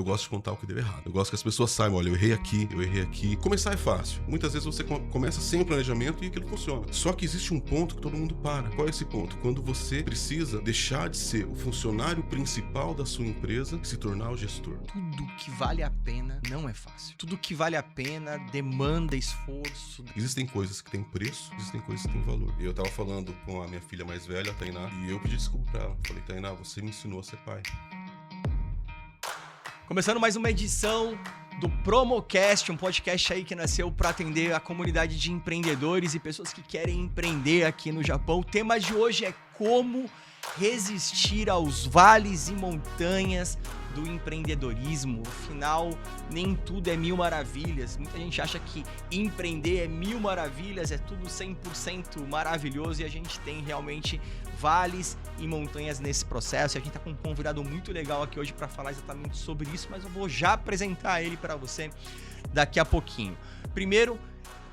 eu gosto de contar o que deu errado. Eu gosto que as pessoas saibam, olha, eu errei aqui, eu errei aqui. Começar é fácil. Muitas vezes você começa sem o planejamento e aquilo funciona. Só que existe um ponto que todo mundo para. Qual é esse ponto? Quando você precisa deixar de ser o funcionário principal da sua empresa e se tornar o gestor. Tudo que vale a pena não é fácil. Tudo que vale a pena demanda esforço. Existem coisas que têm preço, existem coisas que têm valor. Eu tava falando com a minha filha mais velha, a Tainá, e eu pedi desculpa pra ela. Falei, Tainá, você me ensinou a ser pai. Começando mais uma edição do Promocast, um podcast aí que nasceu para atender a comunidade de empreendedores e pessoas que querem empreender aqui no Japão. O tema de hoje é como resistir aos vales e montanhas do empreendedorismo. Afinal, nem tudo é mil maravilhas. Muita gente acha que empreender é mil maravilhas, é tudo 100% maravilhoso, e a gente tem realmente vales e montanhas nesse processo. E a gente tá com um convidado muito legal aqui hoje para falar exatamente sobre isso, mas eu vou já apresentar ele para você daqui a pouquinho. Primeiro,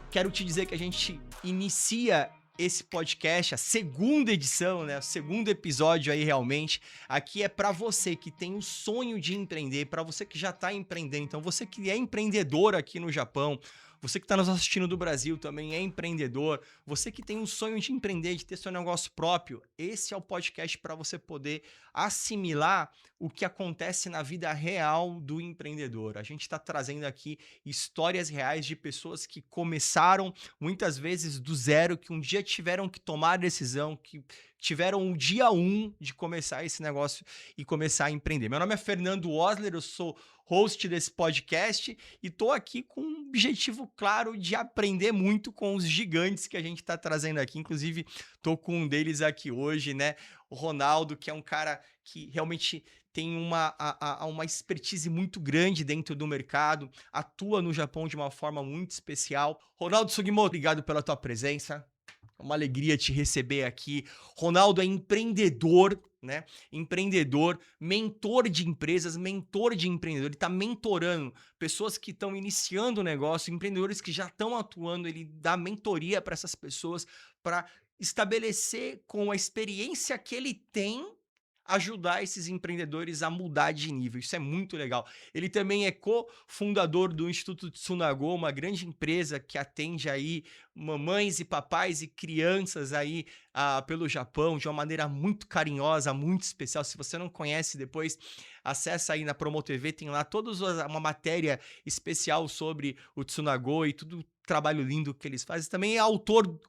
quero te dizer que a gente inicia esse podcast, a segunda edição, né? O segundo episódio aí realmente. Aqui é para você que tem o sonho de empreender, para você que já está empreendendo. Então, você que é empreendedor aqui no Japão, você que está nos assistindo do Brasil também é empreendedor, você que tem um sonho de empreender, de ter seu negócio próprio, esse é o podcast para você poder assimilar o que acontece na vida real do empreendedor. A gente está trazendo aqui histórias reais de pessoas que começaram muitas vezes do zero, que um dia tiveram que tomar a decisão, que tiveram o dia 1 de começar esse negócio e começar a empreender. Meu nome é Fernando Osler, eu sou host desse podcast e tô aqui com um objetivo claro de aprender muito com os gigantes que a gente tá trazendo aqui. Inclusive, tô com um deles aqui hoje, né? O Ronaldo, que é um cara que realmente tem uma expertise muito grande dentro do mercado, atua no Japão de uma forma muito especial. Ronaldo Sugimoto, obrigado pela tua presença. É uma alegria te receber aqui. Ronaldo é empreendedor, né? Empreendedor, mentor de empresas, mentor de empreendedor. Ele está mentorando pessoas que estão iniciando o negócio, empreendedores que já estão atuando. Ele dá mentoria para essas pessoas para estabelecer, com a experiência que ele tem, ajudar esses empreendedores a mudar de nível. Isso é muito legal. Ele também é cofundador do Instituto Tsunago, uma grande empresa que atende aí mamães e papais e crianças aí pelo Japão de uma maneira muito carinhosa, muito especial. Se você não conhece, depois acessa aí na Promo TV, tem lá uma matéria especial sobre o Tsunago e tudo trabalho lindo que eles fazem. Também é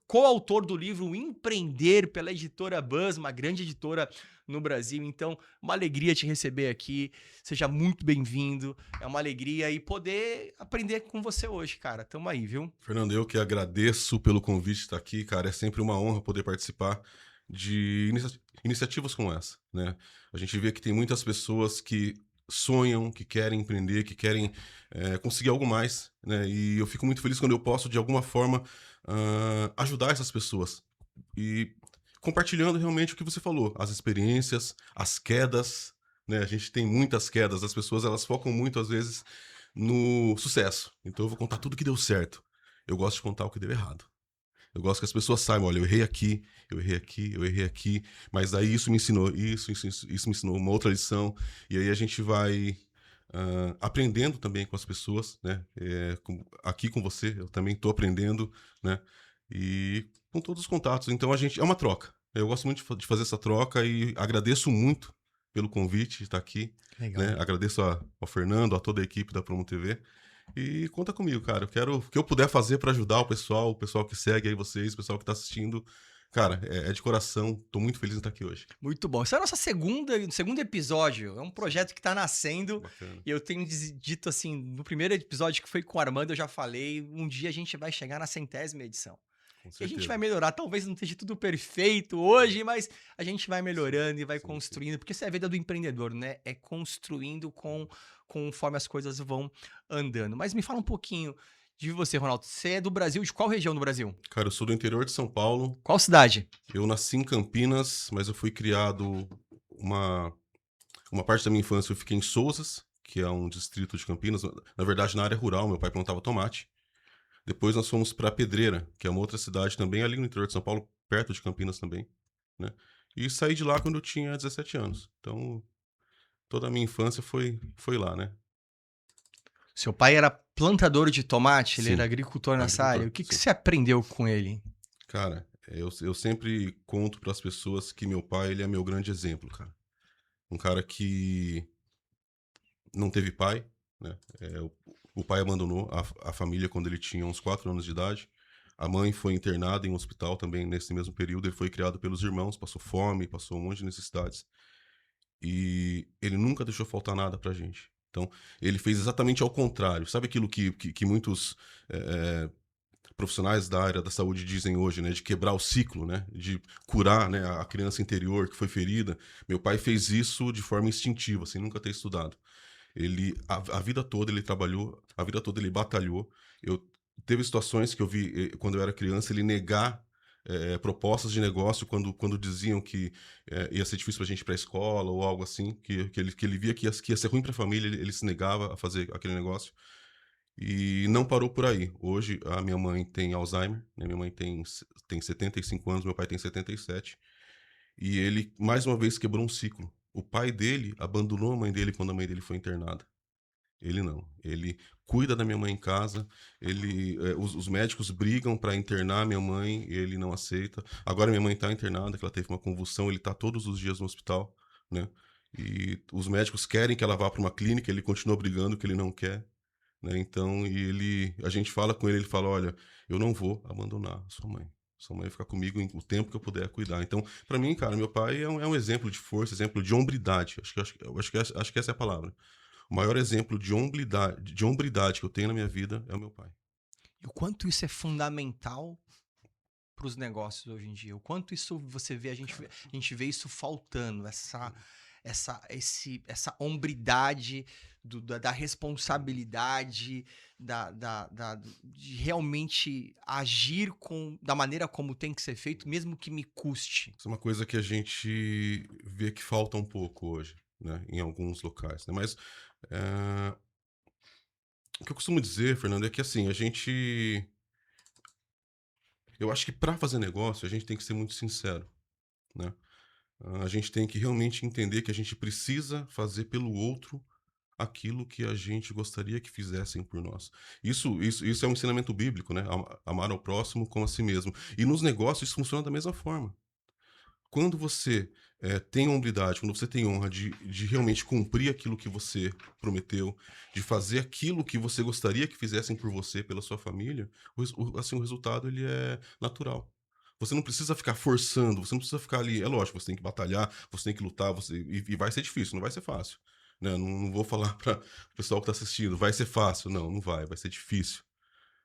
coautor do livro Empreender pela editora Buzz, uma grande editora no Brasil. Então, uma alegria te receber aqui. Seja muito bem-vindo. É uma alegria e poder aprender com você hoje, cara. Tamo aí, viu? Fernando, eu que agradeço pelo convite de estar aqui, cara. É sempre uma honra poder participar de iniciativas como essa, né? A gente vê que tem muitas pessoas que sonham, que querem empreender, que querem conseguir algo mais, né? E eu fico muito feliz quando eu posso, de alguma forma, ajudar essas pessoas. E compartilhando realmente o que você falou, as experiências, as quedas, né? A gente tem muitas quedas, as pessoas elas focam muito, às vezes, no sucesso. Então eu vou contar tudo que deu certo. Eu gosto de contar o que deu errado. Eu gosto que as pessoas saibam, olha, eu errei aqui, eu errei aqui, eu errei aqui, mas aí isso me ensinou isso me ensinou uma outra lição, e aí a gente vai aprendendo também com as pessoas, né? Aqui com você, eu também estou aprendendo, né? E com todos os contatos. Então a gente é uma troca. Eu gosto muito de fazer essa troca e agradeço muito pelo convite de estar aqui. Legal. Né? Agradeço ao Fernando, a toda a equipe da Promo TV. E conta comigo, cara. Eu quero o que eu puder fazer para ajudar o pessoal que segue aí vocês, o pessoal que tá assistindo. Cara, é de coração. Tô muito feliz em estar aqui hoje. Muito bom. Esse é o nosso segundo episódio. É um projeto que está nascendo. Bacana. E eu tenho dito assim, no primeiro episódio que foi com o Armando, eu já falei, um dia a gente vai chegar na 100ª edição. Com E a gente certeza. vai melhorar. Talvez não esteja tudo perfeito hoje, mas a gente vai melhorando e vai sim, construindo. Porque isso é a vida do empreendedor, né? É construindo conforme as coisas vão andando. Mas me fala um pouquinho de você, Ronaldo. Você é do Brasil? De qual região do Brasil? Cara, eu sou do interior de São Paulo. Qual cidade? Eu nasci em Campinas, mas eu fui criado uma parte da minha infância eu fiquei em Sousas, que é um distrito de Campinas. Na verdade, na área rural, meu pai plantava tomate. Depois nós fomos para Pedreira, que é uma outra cidade também ali no interior de São Paulo, perto de Campinas também, né? E saí de lá quando eu tinha 17 anos. Então, toda a minha infância foi lá, né? Seu pai era plantador de tomate, ele era Sim, agricultor nessa área. agricultor, O que que sim. você aprendeu com ele? Cara, eu sempre conto para as pessoas que meu pai, ele é meu grande exemplo, cara. Um cara que não teve pai, né? O pai abandonou a família quando ele tinha uns 4 anos de idade. A mãe foi internada em um hospital também nesse mesmo período. Ele foi criado pelos irmãos, passou fome, passou um monte de necessidades. E ele nunca deixou faltar nada pra gente. Então, ele fez exatamente ao contrário. Sabe aquilo que muitos profissionais da área da saúde dizem hoje, né? De quebrar o ciclo, né? De curar, né, a criança interior que foi ferida. Meu pai fez isso de forma instintiva, sem nunca ter estudado. A vida toda ele trabalhou, a vida toda ele batalhou. Eu teve situações que eu vi quando eu era criança ele negar propostas de negócio quando diziam que ia ser difícil para a gente ir para a escola ou algo assim, que ele via que ia ser ruim para a família, ele se negava a fazer aquele negócio. E não parou por aí. Hoje a minha mãe tem Alzheimer, né? Minha mãe tem 75 anos, meu pai tem 77. E ele mais uma vez quebrou um ciclo. O pai dele abandonou a mãe dele quando a mãe dele foi internada. Ele não. Ele cuida da minha mãe em casa. Os médicos brigam para internar minha mãe e ele não aceita. Agora minha mãe está internada, que ela teve uma convulsão. Ele está todos os dias no hospital, né? E os médicos querem que ela vá para uma clínica. Ele continua brigando que ele não quer, né? Então, a gente fala com ele. Ele fala: olha, eu não vou abandonar a sua mãe. Sua mãe vai ficar comigo o tempo que eu puder cuidar. Então, para mim, cara, meu pai é um exemplo de força, exemplo de hombridade. Acho que essa é a palavra. O maior exemplo de hombridade que eu tenho na minha vida é o meu pai. E o quanto isso é fundamental para os negócios hoje em dia? O quanto isso você vê, a gente vê isso faltando, essa hombridade da responsabilidade, de realmente agir da maneira como tem que ser feito, mesmo que me custe. Isso é uma coisa que a gente vê que falta um pouco hoje, né, em alguns locais, né? Mas eh, o que eu costumo dizer, Fernando, é que assim, eu acho que para fazer negócio a gente tem que ser muito sincero, né? A gente tem que realmente entender que a gente precisa fazer pelo outro aquilo que a gente gostaria que fizessem por nós. Isso é um ensinamento bíblico, né? Amar ao próximo como a si mesmo. E nos negócios isso funciona da mesma forma. Quando você tem hombridade, quando você tem honra de realmente cumprir aquilo que você prometeu, de fazer aquilo que você gostaria que fizessem por você, pela sua família, assim, o resultado ele é natural. Você não precisa ficar forçando, você não precisa ficar ali. É lógico, você tem que batalhar, você tem que lutar, e vai ser difícil, não vai ser fácil. Né? Não vou falar para o pessoal que está assistindo, vai ser fácil. Não vai ser difícil.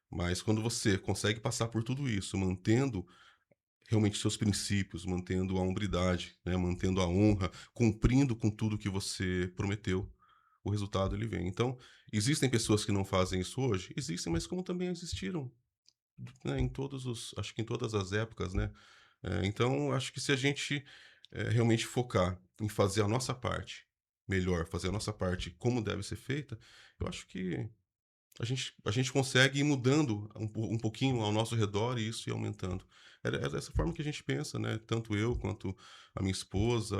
Mas quando você consegue passar por tudo isso, mantendo realmente seus princípios, mantendo a hombridade, né, mantendo a honra, cumprindo com tudo que você prometeu, o resultado ele vem. Então, existem pessoas que não fazem isso hoje? Existem, mas como também existiram, né, acho que em todas as épocas, né? Então, acho que se a gente realmente focar em fazer a nossa parte melhor, fazer a nossa parte como deve ser feita, eu acho que a gente consegue ir mudando um pouquinho ao nosso redor e isso ir aumentando. É dessa forma que a gente pensa, né? Tanto eu quanto a minha esposa,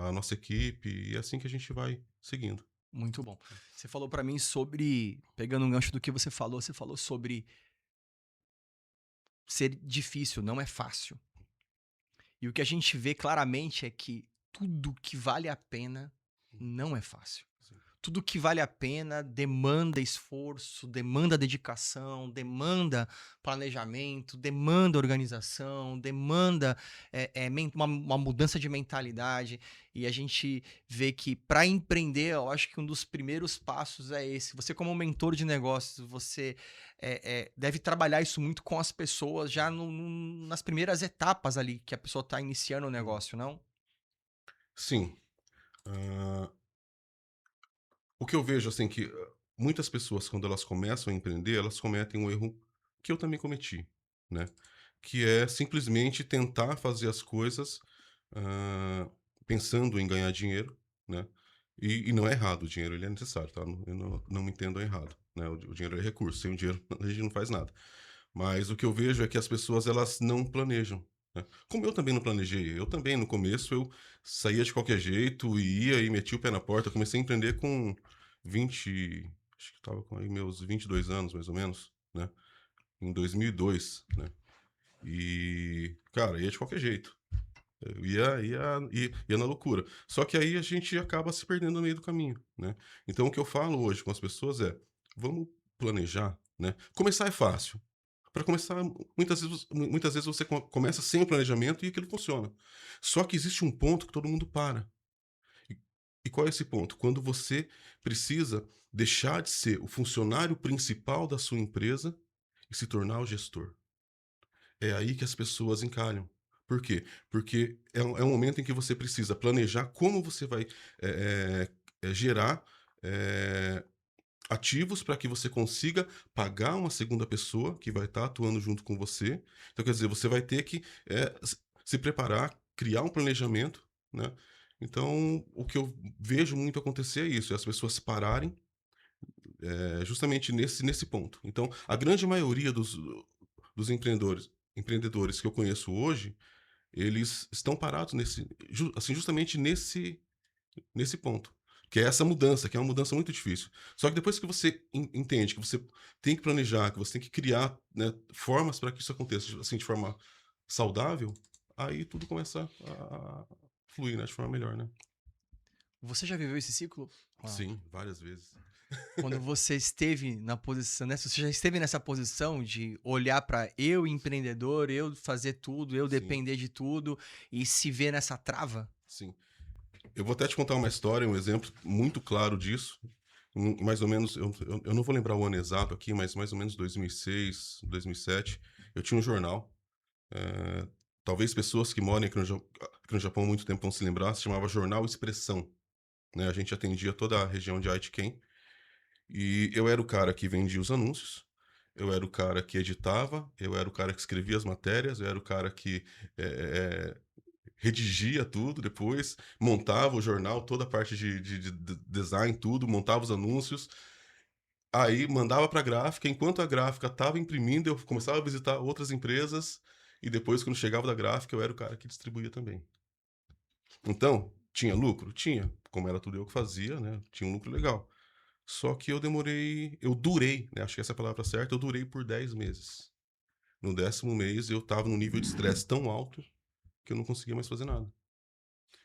a nossa equipe, e é assim que a gente vai seguindo. Muito bom. Você falou para mim sobre, pegando um gancho do que você falou sobre ser difícil, não é fácil. E o que a gente vê claramente é que tudo que vale a pena não é fácil. Sim. Tudo que vale a pena demanda esforço, demanda dedicação, demanda planejamento, demanda organização, demanda uma mudança de mentalidade. E a gente vê que para empreender, eu acho que um dos primeiros passos é esse. Você, como mentor de negócios, você deve trabalhar isso muito com as pessoas já nas primeiras etapas ali que a pessoa está iniciando o negócio, não? Sim. Ah, o que eu vejo, assim, que muitas pessoas, quando elas começam a empreender, elas cometem um erro que eu também cometi, né? Que é simplesmente tentar fazer as coisas ah, pensando em ganhar dinheiro, né? E não é errado, o dinheiro ele é necessário, tá? Eu não me entendo errado, né? O dinheiro é recurso, sem o dinheiro a gente não faz nada. Mas o que eu vejo é que as pessoas elas não planejam, né? Como eu também não planejei, eu também no começo eu saía de qualquer jeito, ia e metia o pé na porta, comecei a empreender com 20, acho que estava com aí meus 22 anos, mais ou menos, né? Em 2002, né? E, cara, ia de qualquer jeito. Eu ia na loucura. Só que aí a gente acaba se perdendo no meio do caminho, né? Então, o que eu falo hoje com as pessoas é, vamos planejar, né? Começar é fácil. Para começar, muitas vezes você começa sem o planejamento e aquilo funciona. Só que existe um ponto que todo mundo para. E, e qual é esse ponto? Quando você precisa deixar de ser o funcionário principal da sua empresa e se tornar o gestor. É aí que as pessoas encalham. Por quê? Porque é um momento em que você precisa planejar como você vai gerar eh, ativos para que você consiga pagar uma segunda pessoa que vai estar atuando junto com você. Então, quer dizer, você vai ter que se preparar, criar um planejamento, né? Então, o que eu vejo muito acontecer é isso, é as pessoas pararem justamente nesse ponto. Então, a grande maioria dos empreendedores que eu conheço hoje, eles estão parados assim, justamente nesse ponto. Que é essa mudança, que é uma mudança muito difícil. Só que depois que você entende que você tem que planejar, que você tem que criar, né, formas para que isso aconteça, assim, de forma saudável, aí tudo começa a fluir, né, de forma melhor, né? Você já viveu esse ciclo, Ronaldo? Sim, várias vezes. Quando você esteve na posição, né? Você já esteve nessa posição de olhar para eu empreendedor, eu fazer tudo, eu Sim, depender de tudo e se ver nessa trava? sim. Eu vou até te contar uma história, um exemplo muito claro disso. Mais ou menos, eu não vou lembrar o ano exato aqui, mas mais ou menos 2006, 2007, eu tinha um jornal. eh, Talvez pessoas que moram aqui no Japão há muito tempo vão se lembrar, se chamava Jornal Expressão. Né? A gente atendia toda a região de Aichiken. E eu era o cara que vendia os anúncios, eu era o cara que editava, eu era o cara que escrevia as matérias, eu era o cara que eh, redigia tudo depois, montava o jornal, toda a parte de design, tudo, montava os anúncios. Aí mandava para a gráfica, enquanto a gráfica estava imprimindo, eu começava a visitar outras empresas e depois, quando chegava da gráfica, eu era o cara que distribuía também. Então, tinha lucro? Tinha. Como era tudo eu que fazia, né? Tinha um lucro legal. Só que eu durei, né? Acho que essa é a palavra certa, eu durei por 10 meses. No 10º mês, eu estava num nível de estresse tão alto que eu não conseguia mais fazer nada.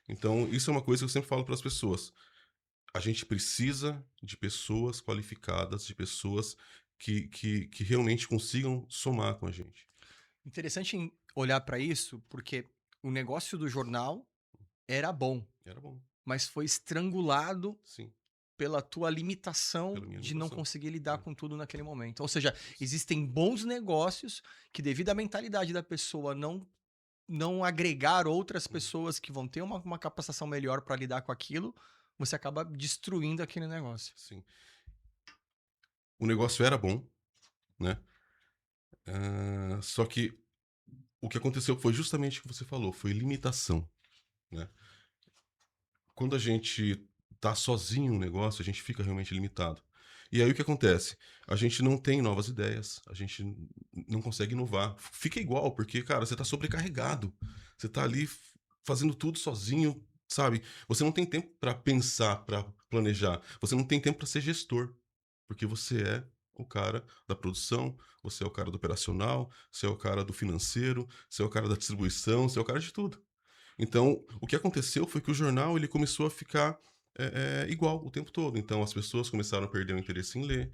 Então, isso é uma coisa que eu sempre falo para as pessoas. A gente precisa de pessoas qualificadas, de pessoas que realmente consigam somar com a gente. Interessante olhar para isso, porque o negócio do jornal era bom, Era bom, mas foi estrangulado sim, pela tua limitação pela minha de não limitação. conseguir lidar É, com tudo naquele momento. Ou seja, isso. existem bons negócios que, devido à mentalidade da pessoa não agregar outras Hum, pessoas que vão ter uma capacitação melhor para lidar com aquilo, você acaba destruindo aquele negócio. sim. O negócio era bom, né? Só que o que aconteceu foi justamente o que você falou, foi limitação, né? Quando a gente tá sozinho no negócio, a gente fica realmente limitado. E aí o que acontece? A gente não tem novas ideias, a gente não consegue inovar. Fica igual, porque, cara, você tá sobrecarregado. Você tá ali fazendo tudo sozinho, sabe? Você não tem tempo para pensar, para planejar. Você não tem tempo para ser gestor, porque você é o cara da produção, você é o cara do operacional, você é o cara do financeiro, você é o cara da distribuição, você é o cara de tudo. Então, o que aconteceu foi que o jornal ele começou a ficar igual o tempo todo. Então, as pessoas começaram a perder o interesse em ler,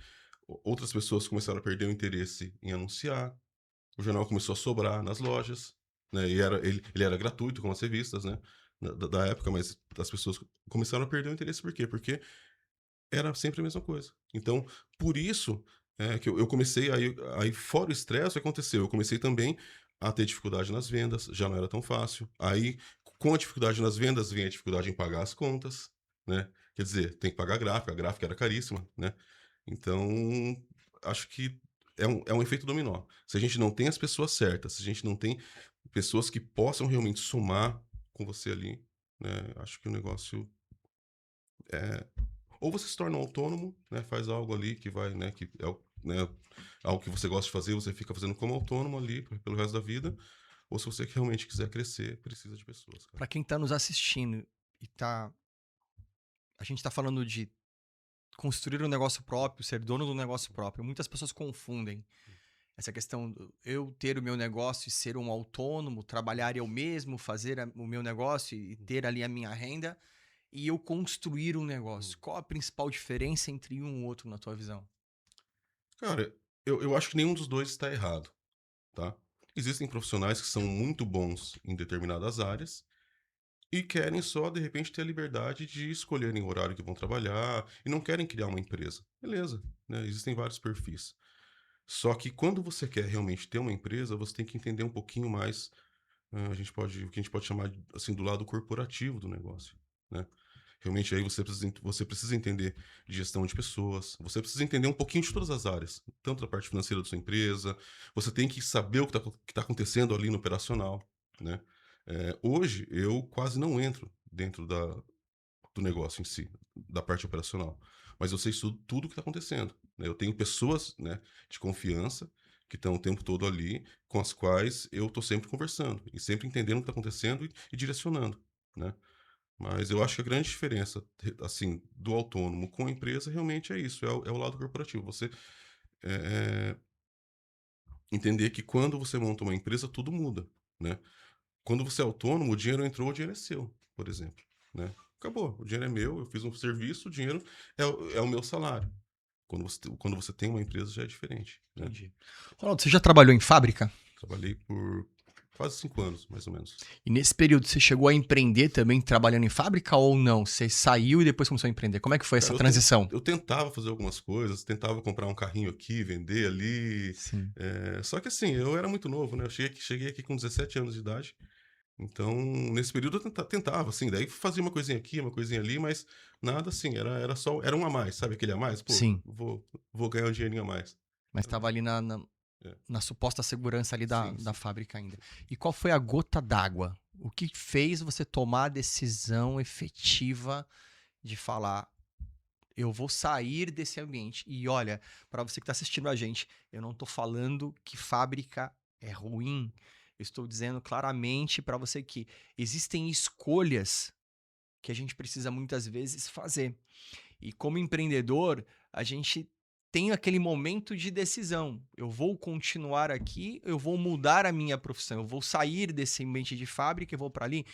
outras pessoas começaram a perder o interesse em anunciar. O jornal começou a sobrar nas lojas, né? E ele era gratuito, como as revistas, né? Da época, mas as pessoas começaram a perder o interesse. Por quê? Porque era sempre a mesma coisa. Então, por isso que eu comecei aí fora o estresse, o que aconteceu? Eu comecei também a ter dificuldade nas vendas, já não era tão fácil. Aí, com a dificuldade nas vendas, vem a dificuldade em pagar as contas, né? Quer dizer, tem que pagar a gráfica era caríssima, né? Então, acho que é um efeito dominó. Se a gente não tem as pessoas certas, se a gente não tem pessoas que possam realmente somar com você ali, né? Acho que o negócio é, ou você se torna um autônomo, né, faz algo ali que vai, né, que é né, algo que você gosta de fazer, você fica fazendo como autônomo ali pelo resto da vida, ou se você realmente quiser crescer, precisa de pessoas, cara. Para quem está nos assistindo e tá, a gente está falando de construir um negócio próprio, ser dono do negócio próprio. Muitas pessoas confundem essa questão do eu ter o meu negócio e ser um autônomo, trabalhar eu mesmo, fazer o meu negócio e ter ali a minha renda, e eu construir um negócio. Qual a principal diferença entre um e outro na tua visão? Cara, eu acho que nenhum dos dois está errado, tá? Existem profissionais que são muito bons em determinadas áreas e querem só, de repente, ter a liberdade de escolherem o horário que vão trabalhar e não querem criar uma empresa. Beleza, né? Existem vários perfis. Só que quando você quer realmente ter uma empresa, você tem que entender um pouquinho mais, o que a gente pode chamar, assim, do lado corporativo do negócio, né? Realmente aí você precisa entender de gestão de pessoas, você precisa entender um pouquinho de todas as áreas, tanto da parte financeira da sua empresa, você tem que saber o que tá acontecendo ali no operacional, né? Hoje eu quase não entro dentro do negócio em si, da parte operacional, mas eu sei tudo o que está acontecendo, né? Eu tenho pessoas, né, de confiança que estão o tempo todo ali, com as quais eu estou sempre conversando e sempre entendendo o que está acontecendo e direcionando, né? Mas eu acho que a grande diferença, assim, do autônomo com a empresa realmente é isso, é o lado corporativo. Você é, entender que quando você monta uma empresa, tudo muda, né? Quando você é autônomo, o dinheiro entrou, o dinheiro é seu, por exemplo, né? Acabou, o dinheiro é meu, eu fiz um serviço, o dinheiro é o meu salário. Quando você tem uma empresa, já é diferente, né? Entendi. Ronaldo, você já trabalhou em fábrica? Trabalhei por quase 5 anos, mais ou menos. E nesse período você chegou a empreender também trabalhando em fábrica ou não? Você saiu e depois começou a empreender? Como é que foi essa Cara, transição? eu tentava fazer algumas coisas, tentava comprar um carrinho aqui, vender ali. Sim. Só que assim, eu era muito novo, né? Eu cheguei aqui com 17 anos de idade. Então, nesse período eu tentava, assim, daí fazia uma coisinha aqui, uma coisinha ali, mas nada assim, era um a mais, sabe aquele a mais? Pô, Sim. vou ganhar um dinheirinho a mais. Mas Era- estava ali é, na suposta segurança ali da, sim, da sim. fábrica ainda. E qual foi a gota d'água? O que fez você tomar a decisão efetiva de falar, eu vou sair desse ambiente? E olha, para você que está assistindo a gente, eu não estou falando que fábrica é ruim. Eu estou dizendo claramente para você que existem escolhas que a gente precisa muitas vezes fazer. E como empreendedor, a gente tem aquele momento de decisão. Eu vou continuar aqui, eu vou mudar a minha profissão, eu vou sair desse ambiente de fábrica e vou para ali.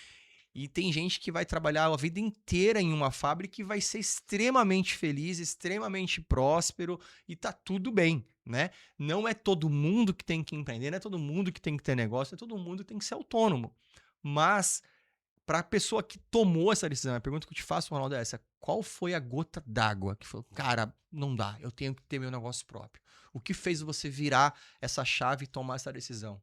E tem gente que vai trabalhar a vida inteira em uma fábrica e vai ser extremamente feliz, extremamente próspero e tá tudo bem, né? Não é todo mundo que tem que empreender, não é todo mundo que tem que ter negócio, não é todo mundo que tem que ser autônomo. Mas para a pessoa que tomou essa decisão, a pergunta que eu te faço, Ronaldo, é essa: qual foi a gota d'água que falou, cara, não dá, eu tenho que ter meu negócio próprio? O que fez você virar essa chave e tomar essa decisão?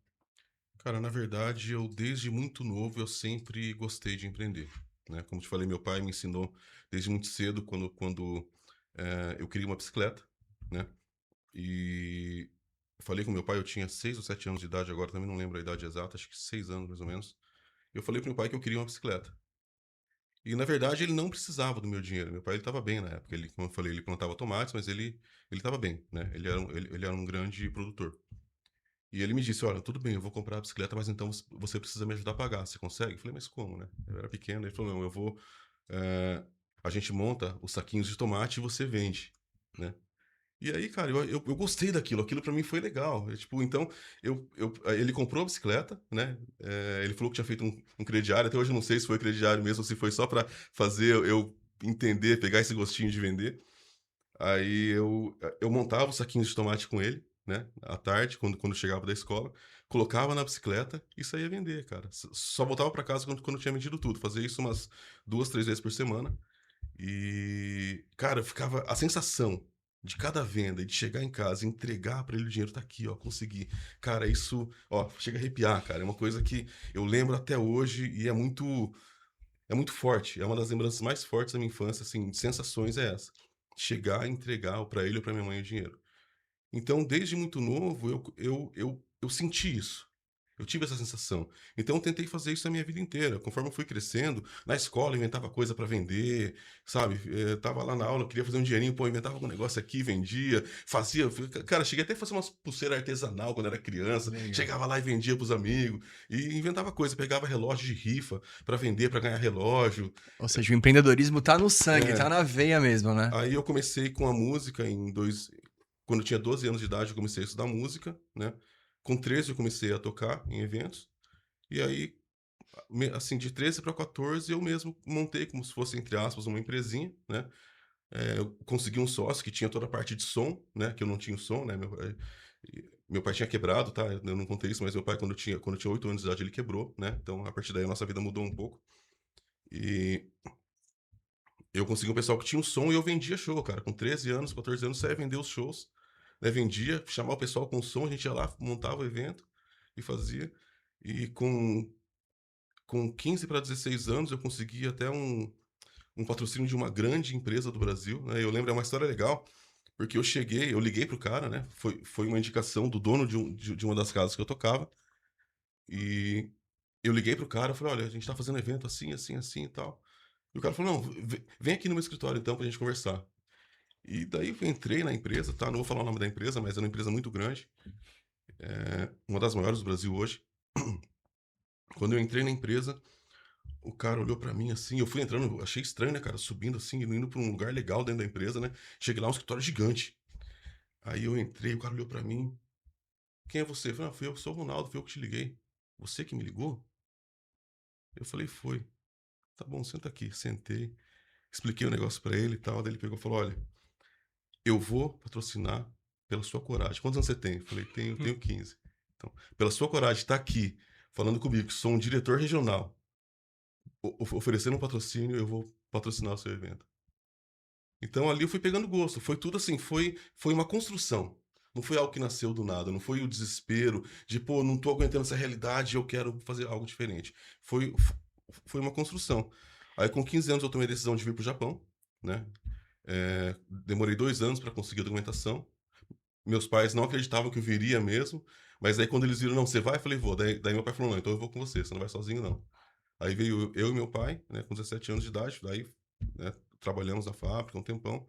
Cara, na verdade, eu desde muito novo eu sempre gostei de empreender, né? Como te falei, meu pai me ensinou desde muito cedo quando eu queria uma bicicleta, né? E eu falei com meu pai, eu tinha 6 ou 7 anos de idade, agora também não lembro a idade exata, acho que 6 anos mais ou menos. Eu falei pro meu pai que eu queria uma bicicleta. E na verdade ele não precisava do meu dinheiro. Meu pai ele estava bem na época. Ele, como eu falei, ele plantava tomates, mas ele estava bem, né? Ele era um grande produtor. E ele me disse: Olha, tudo bem, eu vou comprar a bicicleta, mas então você precisa me ajudar a pagar. Você consegue? Eu falei: Mas como, né? Eu era pequeno. Ele falou: Não, eu vou. eh, a gente monta os saquinhos de tomate e você vende, né? E aí, cara, eu gostei daquilo. Aquilo pra mim foi legal. Tipo, então, ele comprou a bicicleta, né? Ele falou que tinha feito um crediário. Até hoje eu não sei se foi crediário mesmo ou se foi só pra fazer eu entender, pegar esse gostinho de vender. Aí eu montava os saquinhos de tomate com ele, né? À tarde, quando chegava da escola, colocava na bicicleta e saía vender, cara. Só voltava pra casa quando tinha vendido tudo. Fazia isso umas 2, 3 vezes por semana. E, cara, ficava a sensação de cada venda e de chegar em casa e entregar pra ele o dinheiro, tá aqui, ó, consegui. Cara, isso, ó, chega a arrepiar, cara. É uma coisa que eu lembro até hoje e é muito forte. É uma das lembranças mais fortes da minha infância, assim, de sensações é essa. Chegar e entregar pra ele ou pra minha mãe o dinheiro. Então, desde muito novo, eu senti isso. Eu tive essa sensação. Então eu tentei fazer isso a minha vida inteira. Conforme eu fui crescendo, na escola eu inventava coisa para vender, sabe? Tava lá na aula, queria fazer um dinheirinho, pô, inventava algum negócio aqui, vendia, fazia. Cara, cheguei até a fazer umas pulseiras artesanal quando era criança. Legal. Chegava lá e vendia pros amigos. E inventava coisa, pegava relógio de rifa para vender, para ganhar relógio. Ou seja, o empreendedorismo tá no sangue, tá É, na veia mesmo, né? Aí eu comecei com a música quando eu tinha 12 anos de idade, eu comecei a estudar música, né? Com 13 eu comecei a tocar em eventos. E aí, assim, de 13 para 14 eu mesmo montei como se fosse, entre aspas, uma empresinha, né? Eu consegui um sócio que tinha toda a parte de som, né? Que eu não tinha o som, né? Meu pai tinha quebrado, tá? Eu não contei isso, mas meu pai, quando eu tinha 8 anos de idade, ele quebrou, né? Então, a partir daí, a nossa vida mudou um pouco. E eu consegui um pessoal que tinha um som e eu vendia show, cara. Com 13 anos, 14 anos, saía vender os shows, né? Vendia, chamava o pessoal com som, a gente ia lá, montava o evento e fazia. E com 15 para 16 anos, eu consegui até um patrocínio de uma grande empresa do Brasil, né? Eu lembro, é uma história legal, porque eu liguei pro cara, né? Foi uma indicação do dono de uma das casas que eu tocava. E eu liguei pro cara, falei, olha, a gente tá fazendo evento assim, assim, assim e tal. E o cara falou, não, vem aqui no meu escritório então pra gente conversar. E daí eu entrei na empresa, tá? Não vou falar o nome da empresa, mas é uma empresa muito grande, uma das maiores do Brasil hoje. Quando eu entrei na empresa, o cara olhou pra mim assim, eu fui entrando, achei estranho, né, cara, subindo assim, indo pra um lugar legal dentro da empresa, né? Cheguei lá, um escritório gigante. Aí eu entrei, o cara olhou pra mim, quem é você? Eu falei, fui eu, sou o Ronaldo, fui eu que te liguei. Você que me ligou? Eu falei, foi. Tá bom, senta aqui. Sentei, expliquei o negócio pra ele e tal, daí ele pegou e falou, olha, eu vou patrocinar pela sua coragem. Quantos anos você tem? Eu falei, tenho 15. Então, pela sua coragem de estar aqui falando comigo, que sou um diretor regional, oferecendo um patrocínio, eu vou patrocinar o seu evento. Então ali eu fui pegando gosto. Foi tudo assim, foi uma construção. Não foi algo que nasceu do nada, não foi o desespero de, pô, não tô aguentando essa realidade, eu quero fazer algo diferente. Foi uma construção. Aí com 15 anos eu tomei a decisão de vir pro Japão, né? Demorei 2 anos para conseguir a documentação. Meus pais não acreditavam que eu viria mesmo, mas aí quando eles viram, não, você vai? Eu falei, vou. Daí meu pai falou, não, então eu vou com você não vai sozinho, não. Aí veio eu e meu pai, né, com 17 anos de idade, daí, né, trabalhamos na fábrica um tempão,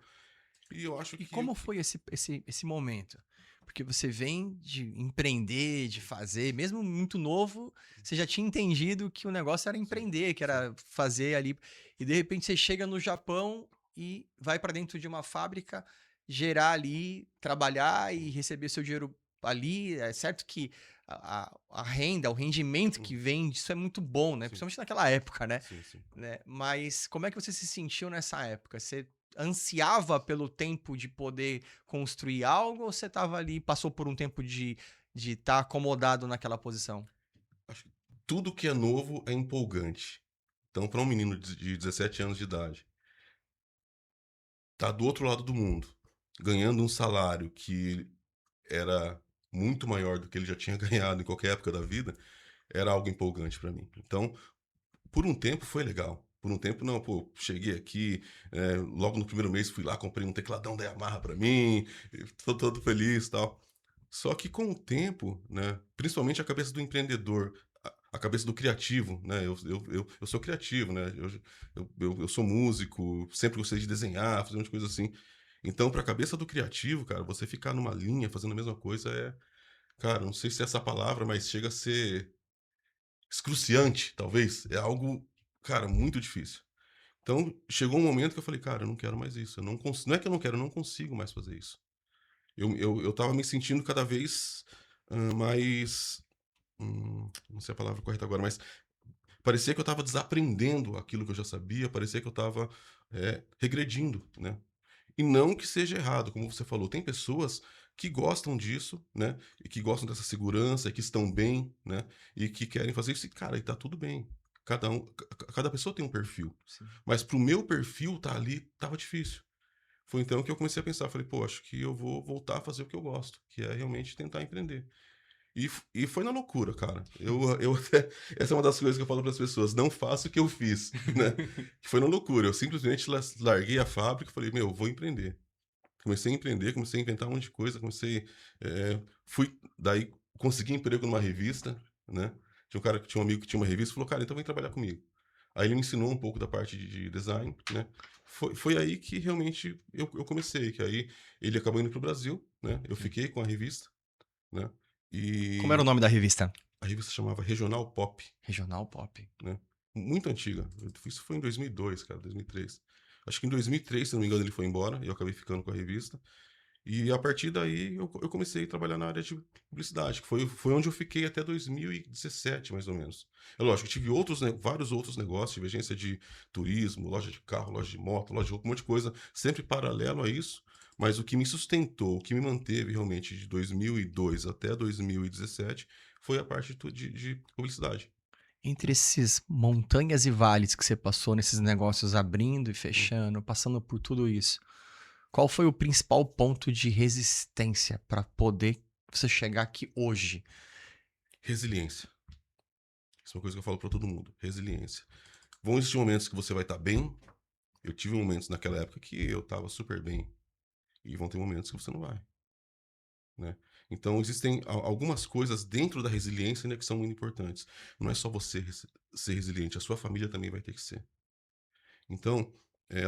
e eu acho E que como foi esse momento? Porque você vem de empreender, de fazer, mesmo muito novo, você já tinha entendido que o negócio era sim, empreender, que sim, era fazer ali. E de repente você chega no Japão e vai para dentro de uma fábrica, gerar ali, trabalhar e receber seu dinheiro ali. É certo que a renda, o rendimento que vem disso é muito bom, né? sim, Principalmente naquela época, né? sim, sim. Mas como é que você se sentiu nessa época? Você ansiava pelo tempo de poder construir algo ou você estava ali, passou por um tempo de estar acomodado naquela posição? Acho que tudo que é novo é empolgante. Então, para um menino de 17 anos de idade, tá do outro lado do mundo, ganhando um salário que era muito maior do que ele já tinha ganhado em qualquer época da vida, era algo empolgante para mim. Então, por um tempo foi legal. Por um tempo, não, pô, cheguei aqui, logo no primeiro mês fui lá, comprei um tecladão da Yamaha pra mim, e tô todo feliz e tal. Só que com o tempo, né, principalmente a cabeça do empreendedor, a cabeça do criativo, né, eu sou criativo, né, eu sou músico, sempre gostei de desenhar, fazer umas coisas assim. Então, pra cabeça do criativo, cara, você ficar numa linha fazendo a mesma coisa cara, não sei se é essa palavra, mas chega a ser excruciante, talvez. É algo, cara, muito difícil. Então, chegou um momento que eu falei, cara, eu não quero mais isso. Eu não, não é que eu não quero, eu não consigo mais fazer isso. Eu tava me sentindo cada vez mais. Não sei a palavra correta agora, mas parecia que eu tava desaprendendo aquilo que eu já sabia, parecia que eu tava regredindo, né? E não que seja errado, como você falou, tem pessoas que gostam disso, né? E que gostam dessa segurança, e que estão bem, né? E que querem fazer isso, e, cara, e tá tudo bem. Cada pessoa tem um perfil. Sim. Mas pro meu perfil tá ali, tava difícil. Foi então que eu comecei a pensar, falei, pô, acho que eu vou voltar a fazer o que eu gosto, que é realmente tentar empreender. E foi na loucura, cara. Eu até, essa é uma das coisas que eu falo para as pessoas, não faço o que eu fiz, né? Que foi na loucura. Eu simplesmente larguei a fábrica e falei, meu, vou empreender. Comecei a empreender, comecei a inventar um monte de coisa, daí consegui emprego numa revista, né? Tinha um amigo que tinha uma revista e falou, cara, então vem trabalhar comigo. Aí ele me ensinou um pouco da parte de design, né? Foi aí que realmente eu comecei, que aí ele acabou indo pro Brasil, né? Eu fiquei com a revista, né? Como era o E nome da revista? a revista chamava Regional Pop, Regional Pop. né? Muito antiga. Isso foi em 2002, cara, 2003. Acho que em 2003, se não me engano, ele foi embora e eu acabei ficando com a revista. E a partir daí eu comecei a trabalhar na área de publicidade, que foi onde eu fiquei até 2017, mais ou menos. É lógico, eu tive vários outros negócios, tive agência de turismo, loja de carro, loja de moto, loja de roupa, um monte de coisa, sempre paralelo a isso. Mas o que me sustentou, o que me manteve realmente de 2002 até 2017 foi a parte de publicidade. Entre esses montanhas e vales que você passou nesses negócios abrindo e Hum. fechando, passando por tudo isso, qual foi o principal ponto de resistência para poder você chegar aqui hoje? Resiliência. Isso é uma coisa que eu falo para todo mundo. Resiliência. Vão existir momentos que você vai estar bem. Eu tive momentos naquela época que eu estava super bem. E vão ter momentos que você não vai, né? Então existem algumas coisas dentro da resiliência, né, que são muito importantes. Não é só você ser resiliente, a sua família também vai ter que ser. Então,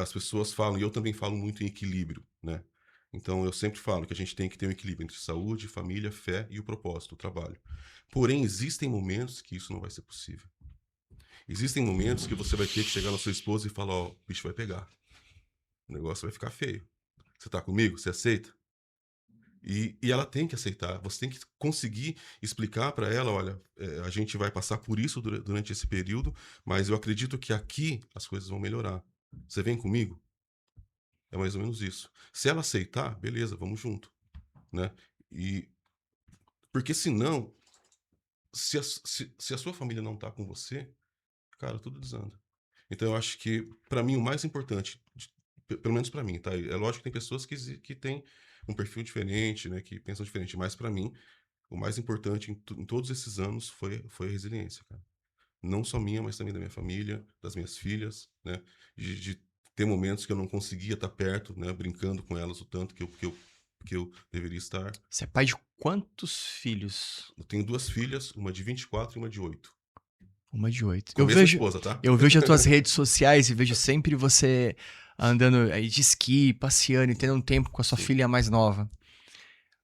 as pessoas falam, e eu também falo muito em equilíbrio, né? Então eu sempre falo que a gente tem que ter um equilíbrio entre saúde, família, fé e o propósito, o trabalho. Porém, existem momentos que isso não vai ser possível. Existem momentos que você vai ter que chegar na sua esposa e falar, ó, o bicho vai pegar. O negócio vai ficar feio. Você tá comigo? Você aceita? E ela tem que aceitar. Você tem que conseguir explicar para ela, olha, a gente vai passar por isso durante esse período, mas eu acredito que aqui as coisas vão melhorar. Você vem comigo? É mais ou menos isso. Se ela aceitar, beleza, vamos junto, né? E porque senão, se a sua família não tá com você, cara, tudo desanda. Então eu acho que para mim o mais importante, pelo menos para mim, tá? É lógico que tem pessoas que têm um perfil diferente, né, que pensam diferente, mas para mim o mais importante em todos esses anos foi a resiliência, cara. Não só minha, mas também da minha família, das minhas filhas, né? De ter momentos que eu não conseguia estar perto, né? Brincando com elas o tanto que eu deveria estar. Você é pai de quantos filhos? Eu tenho duas filhas, uma de 24 e uma de 8. Uma de 8. Com a mesma esposa, tá? Eu vejo as tuas redes sociais e vejo sempre você andando aí de esqui, passeando e tendo um tempo com a sua Sim. filha mais nova.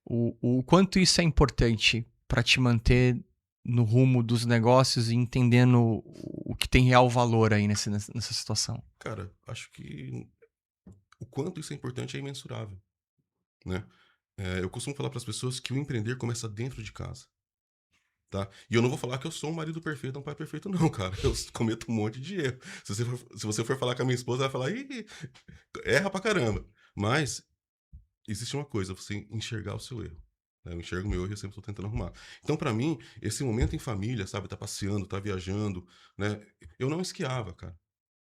O quanto isso é importante para te manter no rumo dos negócios e entendendo o que tem real valor aí nessa situação. Cara, acho que o quanto isso é importante é imensurável, né? Eu costumo falar para as pessoas que o empreender começa dentro de casa. Tá? E eu não vou falar que eu sou um marido perfeito, um pai perfeito, não, cara. Eu cometo um monte de erro. Se você for falar com a minha esposa, ela vai falar, ih, erra pra caramba. Mas existe uma coisa, você enxergar o seu erro. Né? Eu enxergo o meu erro e eu sempre tô tentando arrumar. Então, pra mim, esse momento em família, sabe, tá passeando, tá viajando, né? Eu não esquiava, cara.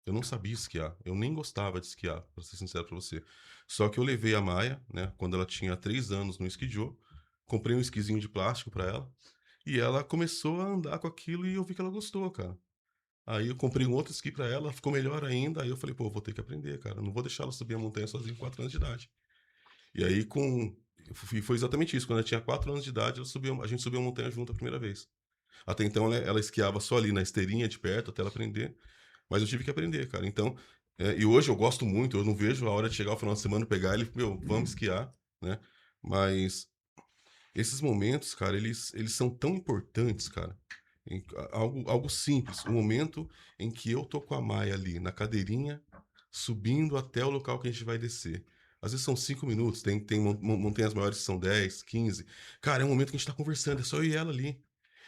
Eu não sabia esquiar. Eu nem gostava de esquiar, pra ser sincero pra você. Só que eu levei a Maia, né, quando ela tinha 3 anos no esquidiô, comprei um esquizinho de plástico pra ela, e ela começou a andar com aquilo e eu vi que ela gostou, cara. Aí eu comprei um outro esqui pra ela, ficou melhor ainda. Aí eu falei, pô, vou ter que aprender, cara. Não vou deixar ela subir a montanha sozinha com 4 anos de idade. E aí foi exatamente isso. Quando ela tinha 4 anos de idade, a gente subiu a montanha junto a primeira vez. Até então ela esquiava só ali na esteirinha de perto até ela aprender. Mas eu tive que aprender, cara. Então, e hoje eu gosto muito, eu não vejo a hora de chegar o final de semana, pegar ele, meu, vamos esquiar, né? Mas esses momentos, cara, eles são tão importantes, cara. Algo simples. O momento em que eu tô com a Maia ali na cadeirinha, subindo até o local que a gente vai descer. Às vezes são 5 minutos, tem montanhas maiores que são 10, 15. Cara, é um momento que a gente tá conversando, é só eu e ela ali.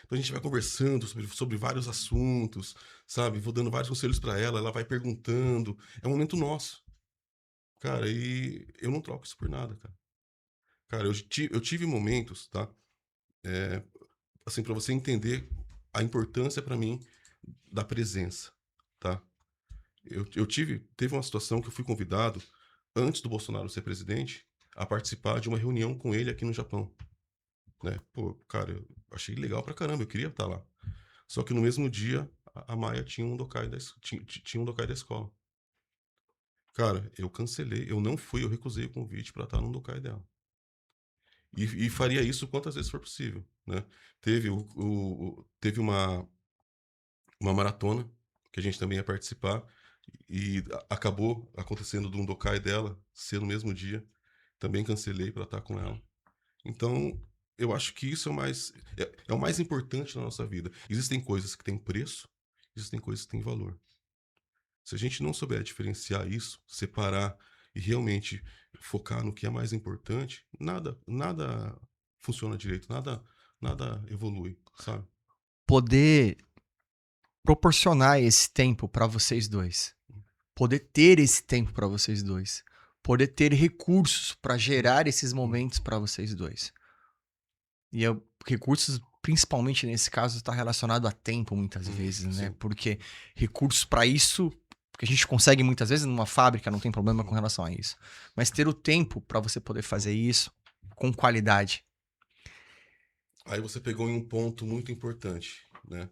Então a gente vai conversando sobre vários assuntos, sabe? Vou dando vários conselhos pra ela, ela vai perguntando. É um momento nosso, cara, e eu não troco isso por nada, cara. Cara, eu tive momentos, tá? É, assim, para você entender a importância para mim da presença, tá? Teve uma situação que eu fui convidado, antes do Bolsonaro ser presidente, a participar de uma reunião com ele aqui no Japão, né? Pô, cara, eu achei legal pra caramba, eu queria estar lá. Só que no mesmo dia, a Maia tinha um Dokai tinha um Dokai da escola. Cara, eu cancelei, eu não fui, eu recusei o convite pra estar no Dokai dela. e faria isso quantas vezes for possível, né. Teve uma maratona que a gente também ia participar e acabou acontecendo do Undokai dela ser no mesmo dia, também cancelei para estar com ela. Então, eu acho que isso é o mais importante na nossa vida. Existem coisas que têm preço, existem coisas que têm valor. Se a gente não souber diferenciar isso, separar e realmente focar no que é mais importante, nada funciona direito, nada evolui, sabe? Poder proporcionar esse tempo para vocês dois. Poder ter esse tempo para vocês dois. Poder ter recursos para gerar esses momentos para vocês dois. E recursos, principalmente nesse caso, está relacionado a tempo, muitas vezes, né? Sim. Porque recursos para isso, que a gente consegue muitas vezes numa fábrica, não tem problema com relação a isso. Mas ter o tempo para você poder fazer isso com qualidade. Aí você pegou em um ponto muito importante, né?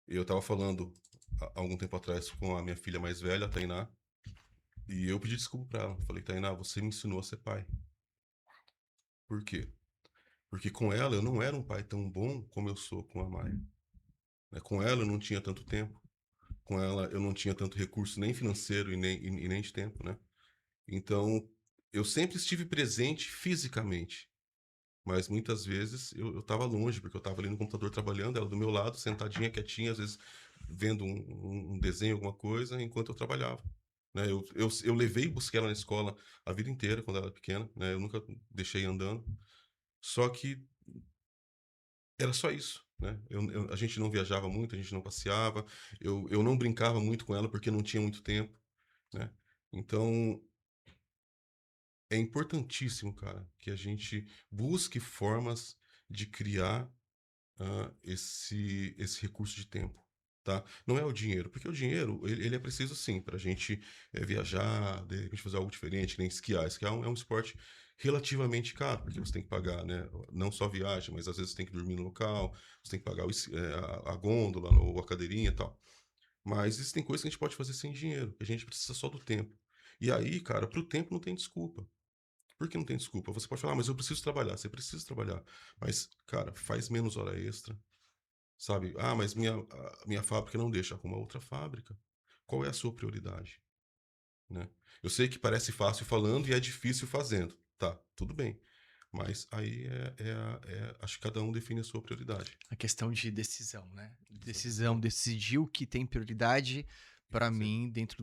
Eu estava falando há algum tempo atrás com a minha filha mais velha, a Tainá, e eu pedi desculpa para ela. Falei, Tainá, você me ensinou a ser pai. Por quê? Porque com ela eu não era um pai tão bom como eu sou com a Maia. Né? Com ela eu não tinha tanto tempo. Com ela eu não tinha tanto recurso nem financeiro e nem de tempo, né? Então, eu sempre estive presente fisicamente, mas muitas vezes eu estava longe, porque eu estava ali no computador trabalhando, ela do meu lado, sentadinha, quietinha, às vezes vendo um desenho, alguma coisa, enquanto eu trabalhava. Né? Eu levei e busquei ela na escola a vida inteira, quando ela era pequena, né? Eu nunca deixei andando. Só que era só isso. Né? A gente não viajava muito, a gente não passeava, eu não brincava muito com ela porque não tinha muito tempo. Né? Então, é importantíssimo, cara, que a gente busque formas de criar esse recurso de tempo, tá? Não é o dinheiro, porque o dinheiro, ele é preciso sim, para a gente viajar, de repente fazer algo diferente, que nem esquiar. Esquiar é um esporte relativamente caro, porque você tem que pagar, né? Não só viagem, mas às vezes você tem que dormir no local, você tem que pagar a gôndola, ou a cadeirinha e tal. Mas existem coisas que a gente pode fazer sem dinheiro, que a gente precisa só do tempo. E aí, cara, pro tempo não tem desculpa. Por que não tem desculpa? Você pode falar, mas eu preciso trabalhar. Você precisa trabalhar. Mas, cara, faz menos hora extra, sabe? Ah, mas minha fábrica não deixa. Arruma outra fábrica. Qual é a sua prioridade? Né? Eu sei que parece fácil falando e é difícil fazendo. Tá, tudo bem. Mas aí acho que cada um define a sua prioridade. A questão de decisão, né? Decisão, Exatamente. decidir o que tem prioridade E para fazer. mim dentro